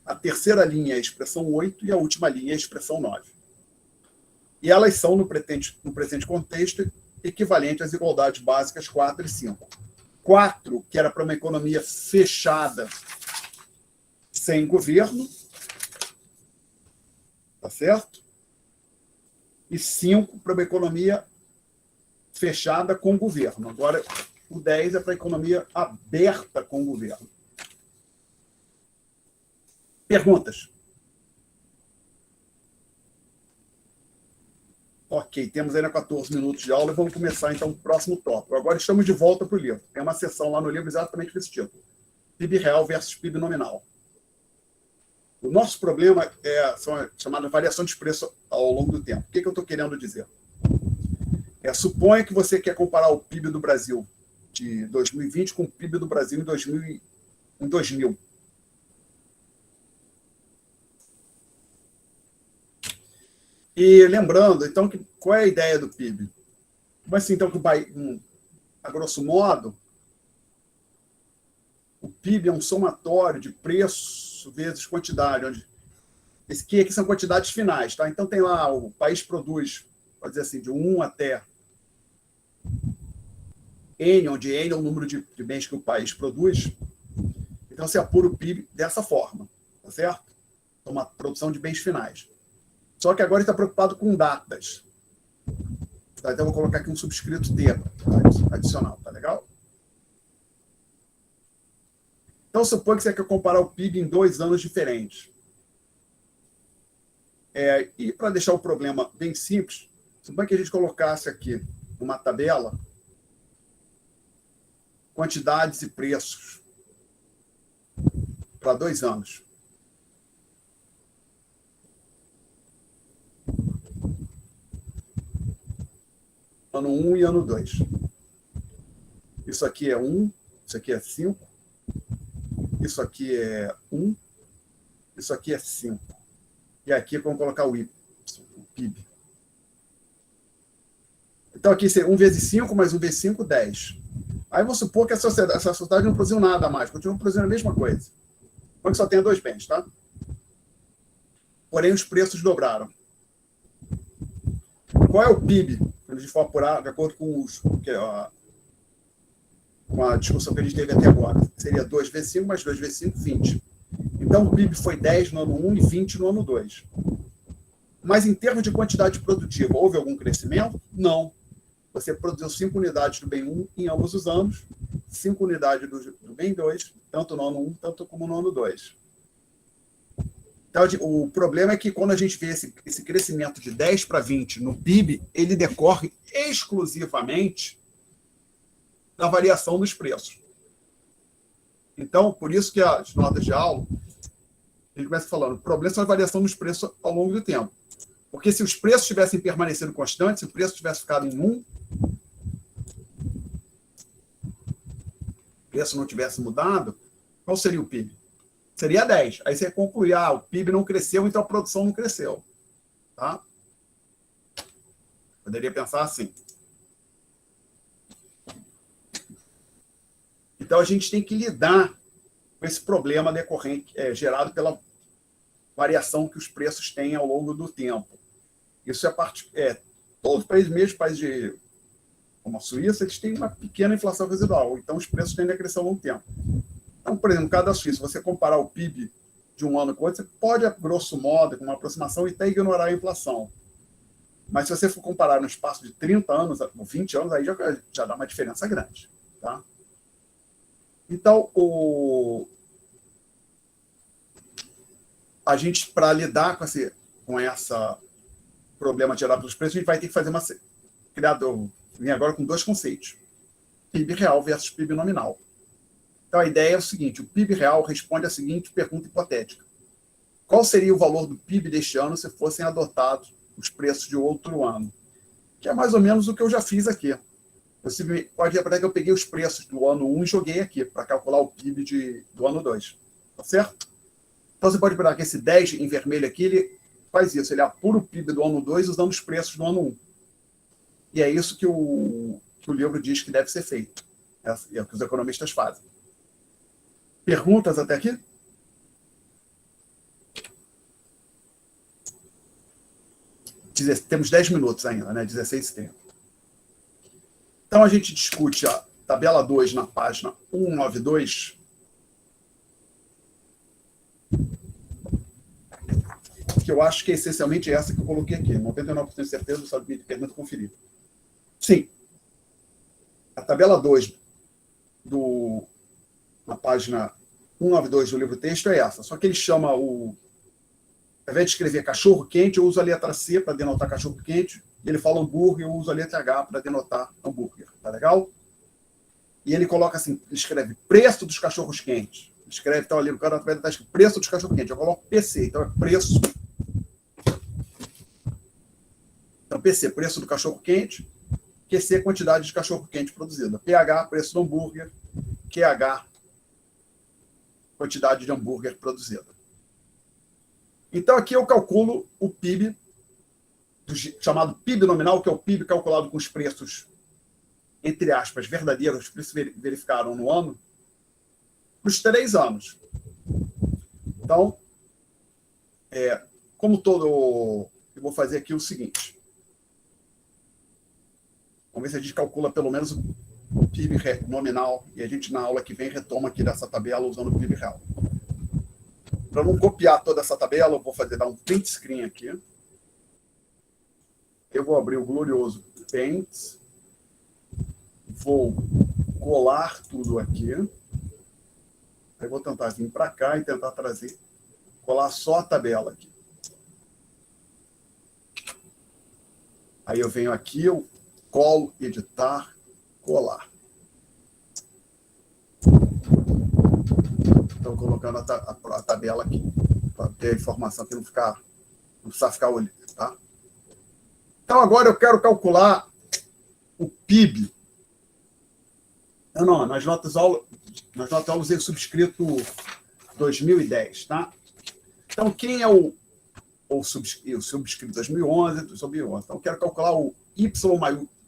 A terceira linha é a expressão 8 e a última linha é a expressão 9. E elas são, no presente contexto, equivalentes às igualdades básicas 4 e 5. 4, que era para uma economia fechada, sem governo, tá certo? E 5 para uma economia fechada com governo. Agora, o 10 é para a economia aberta com governo. Perguntas? Ok, temos ainda 14 minutos de aula e vamos começar, então, o próximo tópico. Agora estamos de volta para o livro. Tem uma seção lá no livro exatamente com esse título. PIB real versus PIB nominal. O nosso problema são a chamada variação de preço ao longo do tempo. O que eu estou querendo dizer? Suponha que você quer comparar o PIB do Brasil de 2020 com o PIB do Brasil em 2000. E lembrando, então, qual é a ideia do PIB? Como assim, então, que a grosso modo, o PIB é um somatório de preço vezes quantidade, onde aqui são quantidades finais, tá? Então tem lá, o país produz, pode dizer assim, de 1 até N, onde N é o número de bens que o país produz. Então você apura o PIB dessa forma, tá certo? Então, uma produção de bens finais. Só que agora está preocupado com datas. Tá? Então eu vou colocar aqui um subscrito T adicional, tá legal? Então, suponha que você quer comparar o PIB em 2 anos diferentes. E para deixar o problema bem simples, suponha que a gente colocasse aqui uma tabela, quantidades e preços para 2 anos. Ano 1 e ano 2. Isso aqui é 1, isso aqui é 5. Isso aqui é 1, isso aqui é 5. E aqui vamos colocar o PIB. Então aqui seria 1 vezes 5, mais 1 vezes 5, 10. Aí vamos supor que essa sociedade não produziu nada mais, continua produzindo a mesma coisa. Então que só tenha 2 bens, tá? Porém, os preços dobraram. Qual é o PIB? Quando a gente for apurar, de acordo com a discussão que a gente teve até agora. Seria 2 vezes 5, mais 2 vezes 5, 20. Então, o PIB foi 10 no ano 1 e 20 no ano 2. Mas, em termos de quantidade produtiva, houve algum crescimento? Não. Você produziu 5 unidades do bem 1 em ambos os anos, 5 unidades do bem 2, tanto no ano 1, tanto como no ano 2. Então, o problema é que, quando a gente vê esse crescimento de 10 para 20 no PIB, ele decorre exclusivamente da variação dos preços. Então, por isso que as notas de aula, a gente começa falando, o problema é a variação dos preços ao longo do tempo. Porque se os preços tivessem permanecido constantes, se o preço tivesse ficado em 1, o preço não tivesse mudado, qual seria o PIB? Seria 10. Aí você ia concluir, o PIB não cresceu, então a produção não cresceu. Tá? Poderia pensar assim. Então, a gente tem que lidar com esse problema decorrente, gerado pela variação que os preços têm ao longo do tempo. Isso todos os países, mesmo países como a Suíça, eles têm uma pequena inflação residual, então os preços tendem a crescer ao longo do tempo. Então, por exemplo, no caso da Suíça, você comparar o PIB de um ano com outro, você pode, grosso modo, com uma aproximação, até ignorar a inflação. Mas se você for comparar no espaço de 30 anos, 20 anos, aí já dá uma diferença grande. Tá? Então, a gente, para lidar com esse problema gerado pelos preços, a gente vai ter que fazer vem agora com 2 conceitos. PIB real versus PIB nominal. Então, a ideia é o seguinte, o PIB real responde à seguinte pergunta hipotética. qual seria o valor do PIB deste ano se fossem adotados os preços de outro ano? Que é mais ou menos o que eu já fiz aqui. Você pode reparar que eu peguei os preços do ano 1 e joguei aqui para calcular o PIB do ano 2. Tá certo? Então você pode reparar que esse 10 em vermelho aqui, ele faz isso. Ele apura o PIB do ano 2 usando os preços do ano 1. E é isso que o livro diz que deve ser feito. É o que os economistas fazem. Perguntas até aqui? Temos 10 minutos ainda, né? 16h30. Então, a gente discute a tabela 2 na página 192. Que eu acho que é essencialmente essa que eu coloquei aqui. 99% de certeza, só me permito conferir. Sim. A tabela 2 na página 192 do livro-texto é essa. Só que ele chama ao invés de escrever cachorro-quente, eu uso a letra C para denotar cachorro-quente, e ele fala hambúrguer, eu uso a letra H para denotar hambúrguer. Tá legal? E ele coloca assim, ele escreve preço dos cachorros-quentes. Escreve, então ali, o cara está escrito preço dos cachorros-quentes. Eu coloco PC, então é preço. Então, PC, preço do cachorro-quente. QC, quantidade de cachorro-quente produzida. PH, preço do hambúrguer. QH, quantidade de hambúrguer produzida. Então, aqui eu calculo o PIB, chamado PIB nominal, que é o PIB calculado com os preços, entre aspas, verdadeiros, que se verificaram no ano, para os 3 anos. Então, como todo... Eu vou fazer aqui o seguinte. Vamos ver se a gente calcula pelo menos o PIB nominal, e a gente, na aula que vem, retoma aqui dessa tabela usando o PIB real. Para não copiar toda essa tabela, eu vou dar um print screen aqui. Eu vou abrir o glorioso Paint. Vou colar tudo aqui. Aí vou tentar vir para cá e tentar colar só a tabela aqui. Aí eu venho aqui, eu colo, editar, colar. Estou colocando a tabela aqui, para ter a informação que não precisa ficar olhando, tá? Então, agora eu quero calcular o PIB. Não, nas notas de aula eu usei o subscrito 2010, tá? Então, quem é o subscrito 2011? Então, eu quero calcular o Y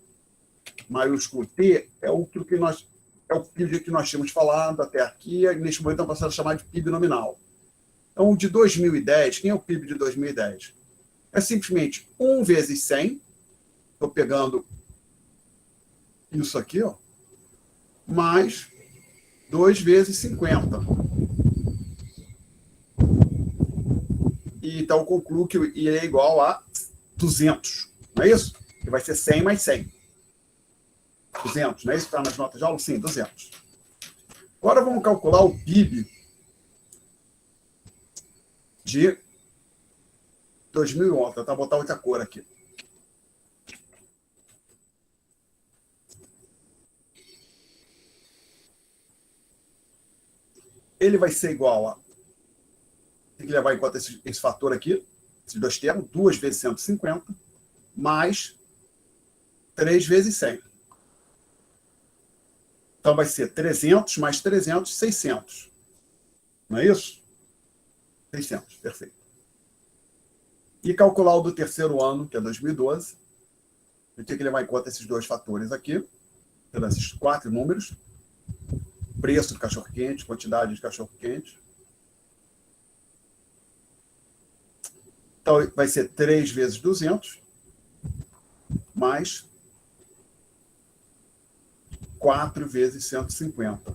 maiúsculo T, é o PIB que nós tínhamos falado até aqui, e neste momento estamos passando a chamar de PIB nominal. Então, o de 2010, quem é o PIB de 2010? É simplesmente 1 vezes 100, estou pegando isso aqui, ó, mais 2 vezes 50. E então eu concluo que I é igual a 200, não é isso? Que vai ser 100 mais 100. 200, não é isso que está nas notas de aula? Sim, 200. Agora vamos calcular o PIB de 2011. Vou tentar botar outra cor aqui. Ele vai ser igual a... Tem que levar em conta esse fator aqui, esses dois termos, 2 vezes 150, mais 3 vezes 100. Então, vai ser 300 mais 300, 600. Não é isso? 600, perfeito. E calcular o do terceiro ano, que é 2012. Eu tenho que levar em conta esses dois fatores aqui, esses 4 números. Preço do cachorro-quente, quantidade de cachorro-quente. Então, vai ser 3 vezes 200, mais 4 vezes 150.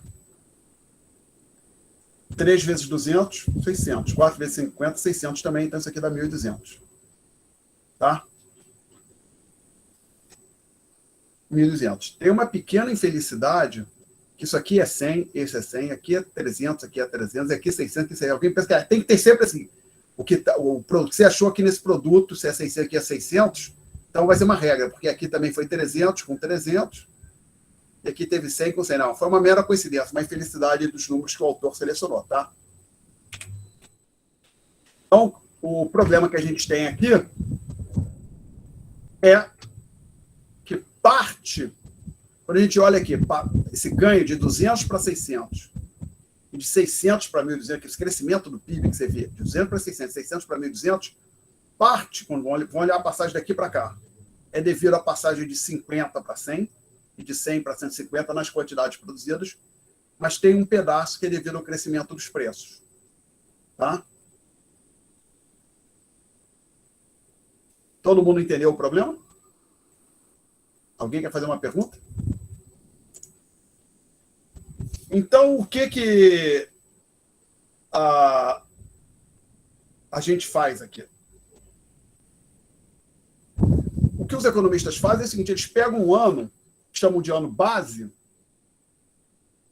3 vezes 200, 600. 4 vezes 50, 600 também. Então, isso aqui dá 1.200. Tá? 1.200. Tem uma pequena infelicidade, que isso aqui é 100, esse é 100, aqui é 300, aqui é 300, aqui é 600, aqui é 600. Alguém pensa que tem que ter sempre assim. O que você achou aqui nesse produto, se é 600, aqui é 600, então vai ser uma regra, porque aqui também foi 300 com 300, e aqui teve 100 com 100. Não, foi uma mera coincidência, uma infelicidade dos números que o autor selecionou, tá? Então, o problema que a gente tem aqui é que parte, quando a gente olha aqui, esse ganho de 200 para 600, e de 600 para 1.200, esse crescimento do PIB que você vê, de 200 para 600, 600 para 1.200, parte, quando vão olhar a passagem daqui para cá, é devido à passagem de 50 para 100 e de 100 para 150 nas quantidades produzidas, mas tem um pedaço que é devido ao crescimento dos preços. Tá? Todo mundo entendeu o problema? Alguém quer fazer uma pergunta? Então, o que a gente faz aqui? O que os economistas fazem é o seguinte, eles pegam um ano, chamam de ano base,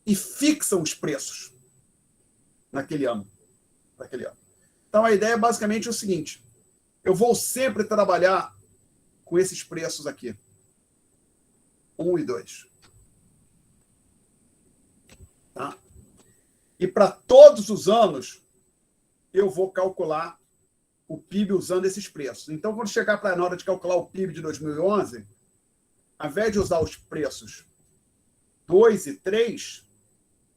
e fixam os preços naquele ano. Então, a ideia é basicamente o seguinte, eu vou sempre trabalhar com esses preços aqui, 1 e 2. Tá? E para todos os anos, eu vou calcular o PIB usando esses preços. Então, quando chegar na hora de calcular o PIB de 2011, ao invés de usar os preços 2 e 3,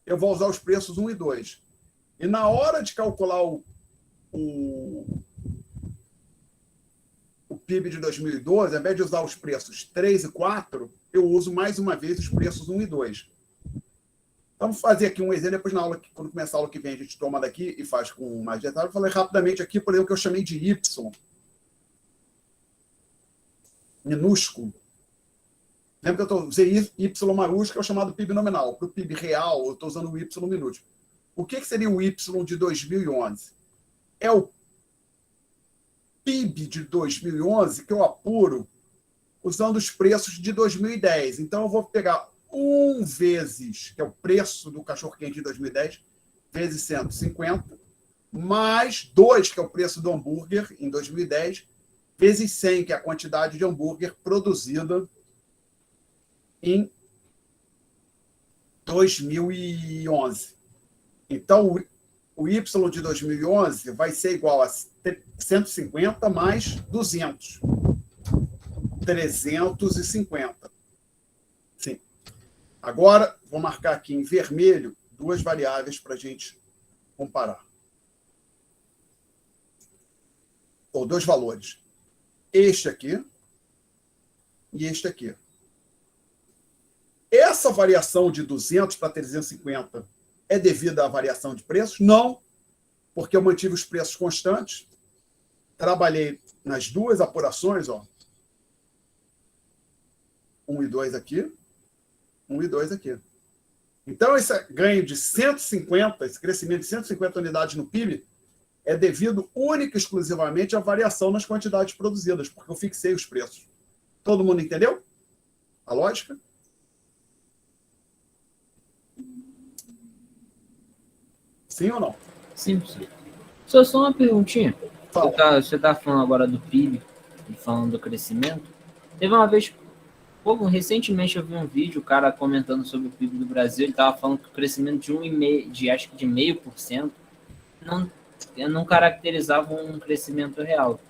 eu vou usar os preços 1 e 2. E na hora de calcular o PIB de 2012, ao invés de usar os preços 3 e 4, eu uso mais uma vez os preços 1 e 2. Então, vamos fazer aqui um exemplo, depois na aula, quando começar a aula que vem, a gente toma daqui e faz com mais detalhe. Eu falei rapidamente aqui, por exemplo, que eu chamei de Y. Minúsculo. Lembra que eu usei Y maiúsculo, que é o chamado PIB nominal. Para o PIB real, eu estou usando o Y minúsculo. O que seria o Y de 2011? É o PIB de 2011 que eu apuro usando os preços de 2010. Então, eu vou pegar 1 vezes, que é o preço do cachorro-quente de 2010, vezes 150, mais 2, que é o preço do hambúrguer em 2010, vezes 100, que é a quantidade de hambúrguer produzida em 2011. Então, o Y de 2011 vai ser igual a 150 mais 200. 350. Sim. Agora, vou marcar aqui em vermelho 2 variáveis para a gente comparar. Ou 2 valores. Este aqui e este aqui. Essa variação de 200 para 350 é devida à variação de preços? Não, porque eu mantive os preços constantes. Trabalhei nas 2 apurações, ó. 1 e 2 aqui. 1 e 2 aqui. Então, esse ganho de 150, esse crescimento de 150 unidades no PIB, é devido única e exclusivamente à variação nas quantidades produzidas, porque eu fixei os preços. Todo mundo entendeu a lógica? Sim ou não? Sim, sim. Só uma perguntinha. Você tá falando agora do PIB e falando do crescimento. Teve uma vez, recentemente eu vi um vídeo, o cara comentando sobre o PIB do Brasil, ele tava falando que o crescimento de 1,5%, acho que de 0,5%, não caracterizava um crescimento real.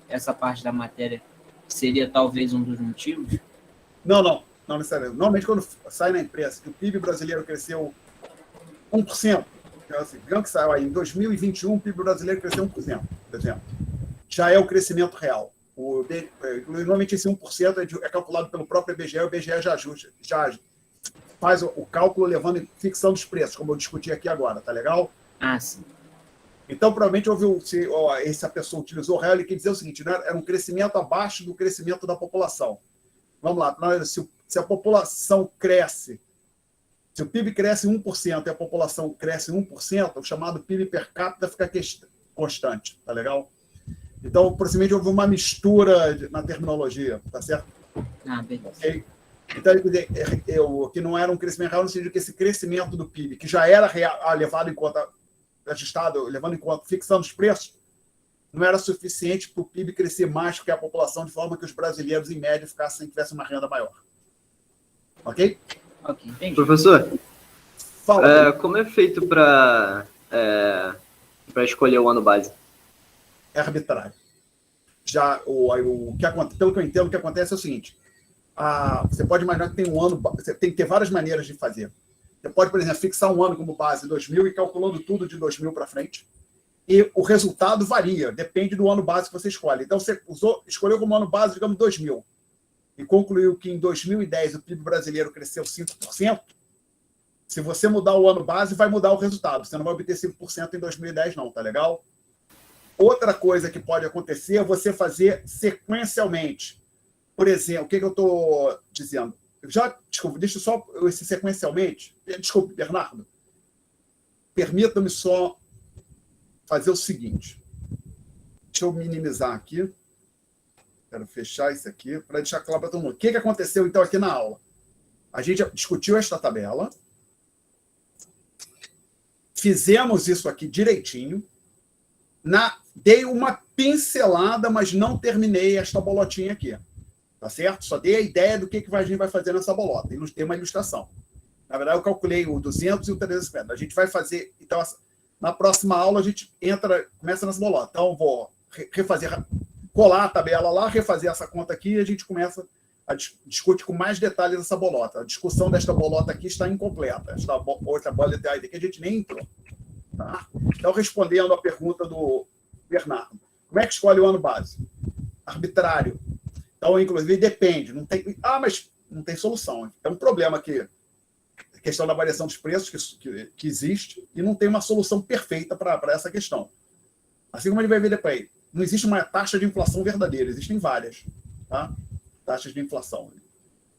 Essa parte da matéria seria talvez um dos motivos? Não necessariamente. Normalmente, quando sai na imprensa que o PIB brasileiro cresceu 1%, assim, que saiu aí, em 2021, o PIB brasileiro cresceu 1%, por exemplo. Já é o crescimento real. Normalmente esse 1% é calculado pelo próprio IBGE, o IBGE já faz o cálculo fixando os preços, como eu discuti aqui agora, tá legal? Ah, sim. Então, provavelmente, essa pessoa utilizou o real, ele quer dizer o seguinte, né? Era um crescimento abaixo do crescimento da população. Vamos lá, se a população cresce, se o PIB cresce 1% e a população cresce 1%, o chamado PIB per capita fica constante, tá legal? Então, possivelmente, houve uma mistura na terminologia, tá certo? Ah, beleza. Okay? Então, que não era um crescimento real, no sentido que esse crescimento do PIB, que já era levado em conta, ajustado, levando em conta, fixando os preços, não era suficiente para o PIB crescer mais que a população, de forma que os brasileiros, em média, tivessem uma renda maior. Ok? Ok, entendi. Professor, Fala. como é feito para para escolher o ano base? É arbitrário. Já o que acontece, pelo que eu entendo, o que acontece é o seguinte: você pode imaginar que tem um ano, você tem que ter várias maneiras de fazer. Você pode, por exemplo, fixar um ano como base 2000 e calculando tudo de 2000 para frente. E o resultado varia, depende do ano base que você escolhe. Então, você escolheu como ano base, digamos, 2000, e concluiu que em 2010 o PIB brasileiro cresceu 5%. Se você mudar o ano base, vai mudar o resultado. Você não vai obter 5% em 2010, não, tá legal? Outra coisa que pode acontecer é você fazer sequencialmente. Por exemplo, o que eu estou dizendo? Desculpa, deixa só esse sequencialmente. Desculpe, Bernardo. Permita-me só fazer o seguinte. Deixa eu minimizar aqui. Quero fechar isso aqui para deixar claro para todo mundo. O que aconteceu, então, aqui na aula? A gente discutiu esta tabela. Fizemos isso aqui direitinho. Dei uma pincelada, mas não terminei esta bolotinha aqui. Tá certo? Só dei a ideia do que a gente vai fazer nessa bolota. Tem uma ilustração. Na verdade, eu calculei o 200 e o 350. A gente vai fazer... Então, na próxima aula, a gente começa nessa bolota. Então, eu vou colar a tabela lá, refazer essa conta aqui e a gente começa a discutir com mais detalhes essa bolota. A discussão desta bolota aqui está incompleta. Esta outra bolota aqui a gente nem entrou. Tá? Então, respondendo a pergunta do Bernardo. Como é que escolhe o ano base? Arbitrário. Então, inclusive, depende. Não tem, mas não tem solução. É um problema que a questão da variação dos preços que existe e não tem uma solução perfeita para essa questão. Assim como a gente vai ver depois, não existe uma taxa de inflação verdadeira, existem várias, tá? Taxas de inflação.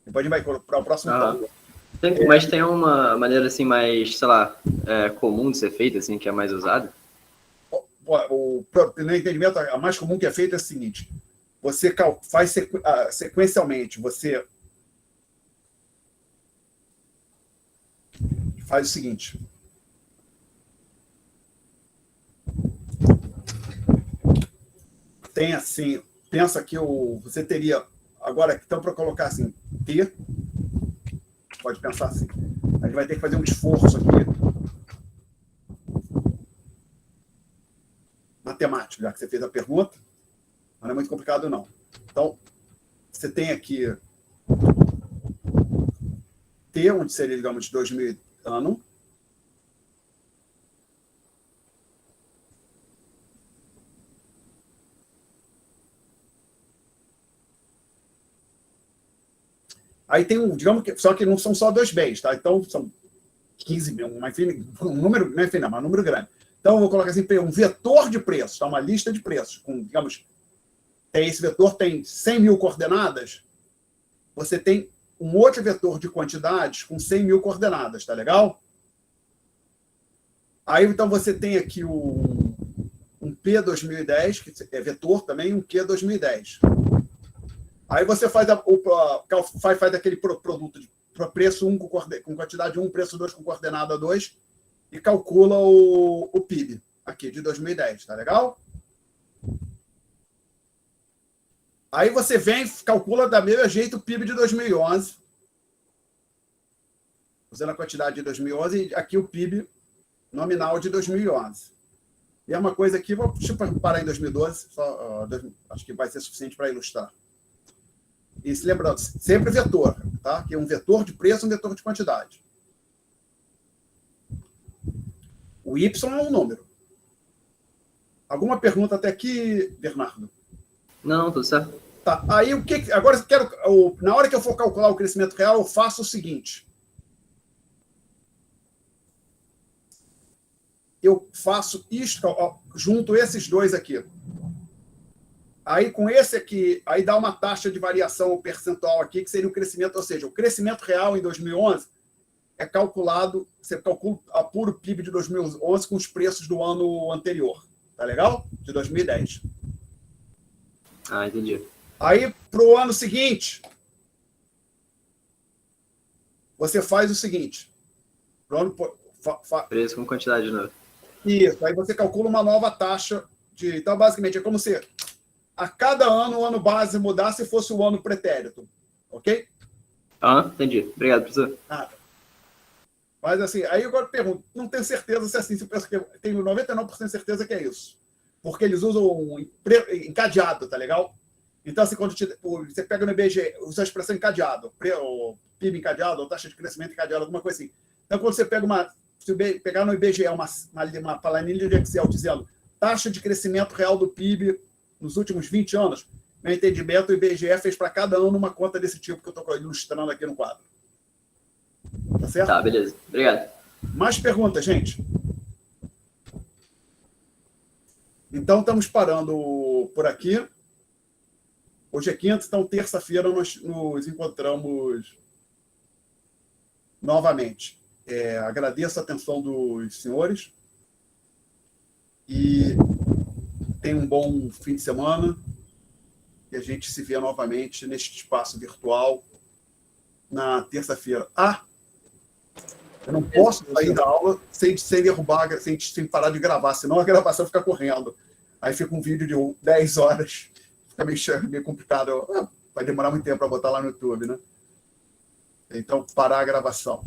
Depois a gente vai para o próximo ponto. Mas tem uma maneira assim mais, sei lá, comum de ser feita, assim, que é mais usada? No entendimento, a mais comum que é feita é a seguinte: você faz sequencialmente, você faz o seguinte. Tem assim, pensa que você teria, agora, então, para colocar assim, T, pode pensar assim, a gente vai ter que fazer um esforço aqui matemático, já que você fez a pergunta, mas não é muito complicado, não. Então, você tem aqui T, onde seria, digamos, 2000 ano. Aí tem digamos que, só que não são só 2 bens, tá? Então, são 15 mil, um número, não é final, mas um número grande. Então, eu vou colocar assim, um vetor de preços, tá? Uma lista de preços, com, digamos, esse vetor tem 100 mil coordenadas, você tem um outro vetor de quantidades com 100 mil coordenadas, tá legal? Aí, então, você tem aqui um P 2010, que é vetor também, um Q 2010. Aí você faz aquele produto de preço 1 com quantidade 1, preço 2 com coordenada 2 e calcula o PIB aqui de 2010, tá legal? Aí você vem, calcula da mesma jeito o PIB de 2011, usando a quantidade de 2011 e aqui o PIB nominal de 2011. E é uma coisa aqui, deixa eu parar em 2012, acho que vai ser suficiente para ilustrar. E se lembrando, sempre vetor, tá? Que é um vetor de preço e um vetor de quantidade. O Y é um número. Alguma pergunta até aqui, Bernardo? Não, tudo certo. Tá. Aí, agora, na hora que eu for calcular o crescimento real, eu faço o seguinte. Eu faço isto, junto esses dois aqui. Aí, com esse aqui, aí dá uma taxa de variação percentual aqui, que seria o crescimento, ou seja, o crescimento real em 2011 é calculado, você calcula a puro PIB de 2011 com os preços do ano anterior. Tá legal? De 2010. Ah, entendi. Aí, para o ano seguinte, você faz o seguinte. Preço com quantidade de novo. Isso, aí você calcula uma nova taxa de... Então, basicamente, é como se a cada ano o ano base mudasse se fosse o ano pretérito. Ok? Entendi. Obrigado, professor. Nada. Mas assim, aí agora eu pergunto, não tenho certeza se é assim, se eu penso que tenho 99% de certeza que é isso. Porque eles usam encadeado, tá legal? Então, assim, quando você pega no IBGE, usa a expressão encadeado, o PIB encadeado, ou taxa de crescimento encadeado, alguma coisa assim. Então, quando você pega se pegar no IBGE uma planilha de Excel dizendo taxa de crescimento real do PIB nos últimos 20 anos, meu entendimento, o IBGE fez para cada ano uma conta desse tipo que eu estou ilustrando aqui no quadro. Tá certo? Tá, beleza. Obrigado. Mais perguntas, gente? Então, estamos parando por aqui. Hoje é quinta, então terça-feira nós nos encontramos novamente. Agradeço a atenção dos senhores e tenham um bom fim de semana e a gente se vê novamente neste espaço virtual na terça-feira. Eu não posso sair da aula sem derrubar, sem parar de gravar, senão a gravação fica correndo. Aí fica um vídeo de 10 horas, fica meio complicado. Vai demorar muito tempo para botar lá no YouTube, né? Então, parar a gravação.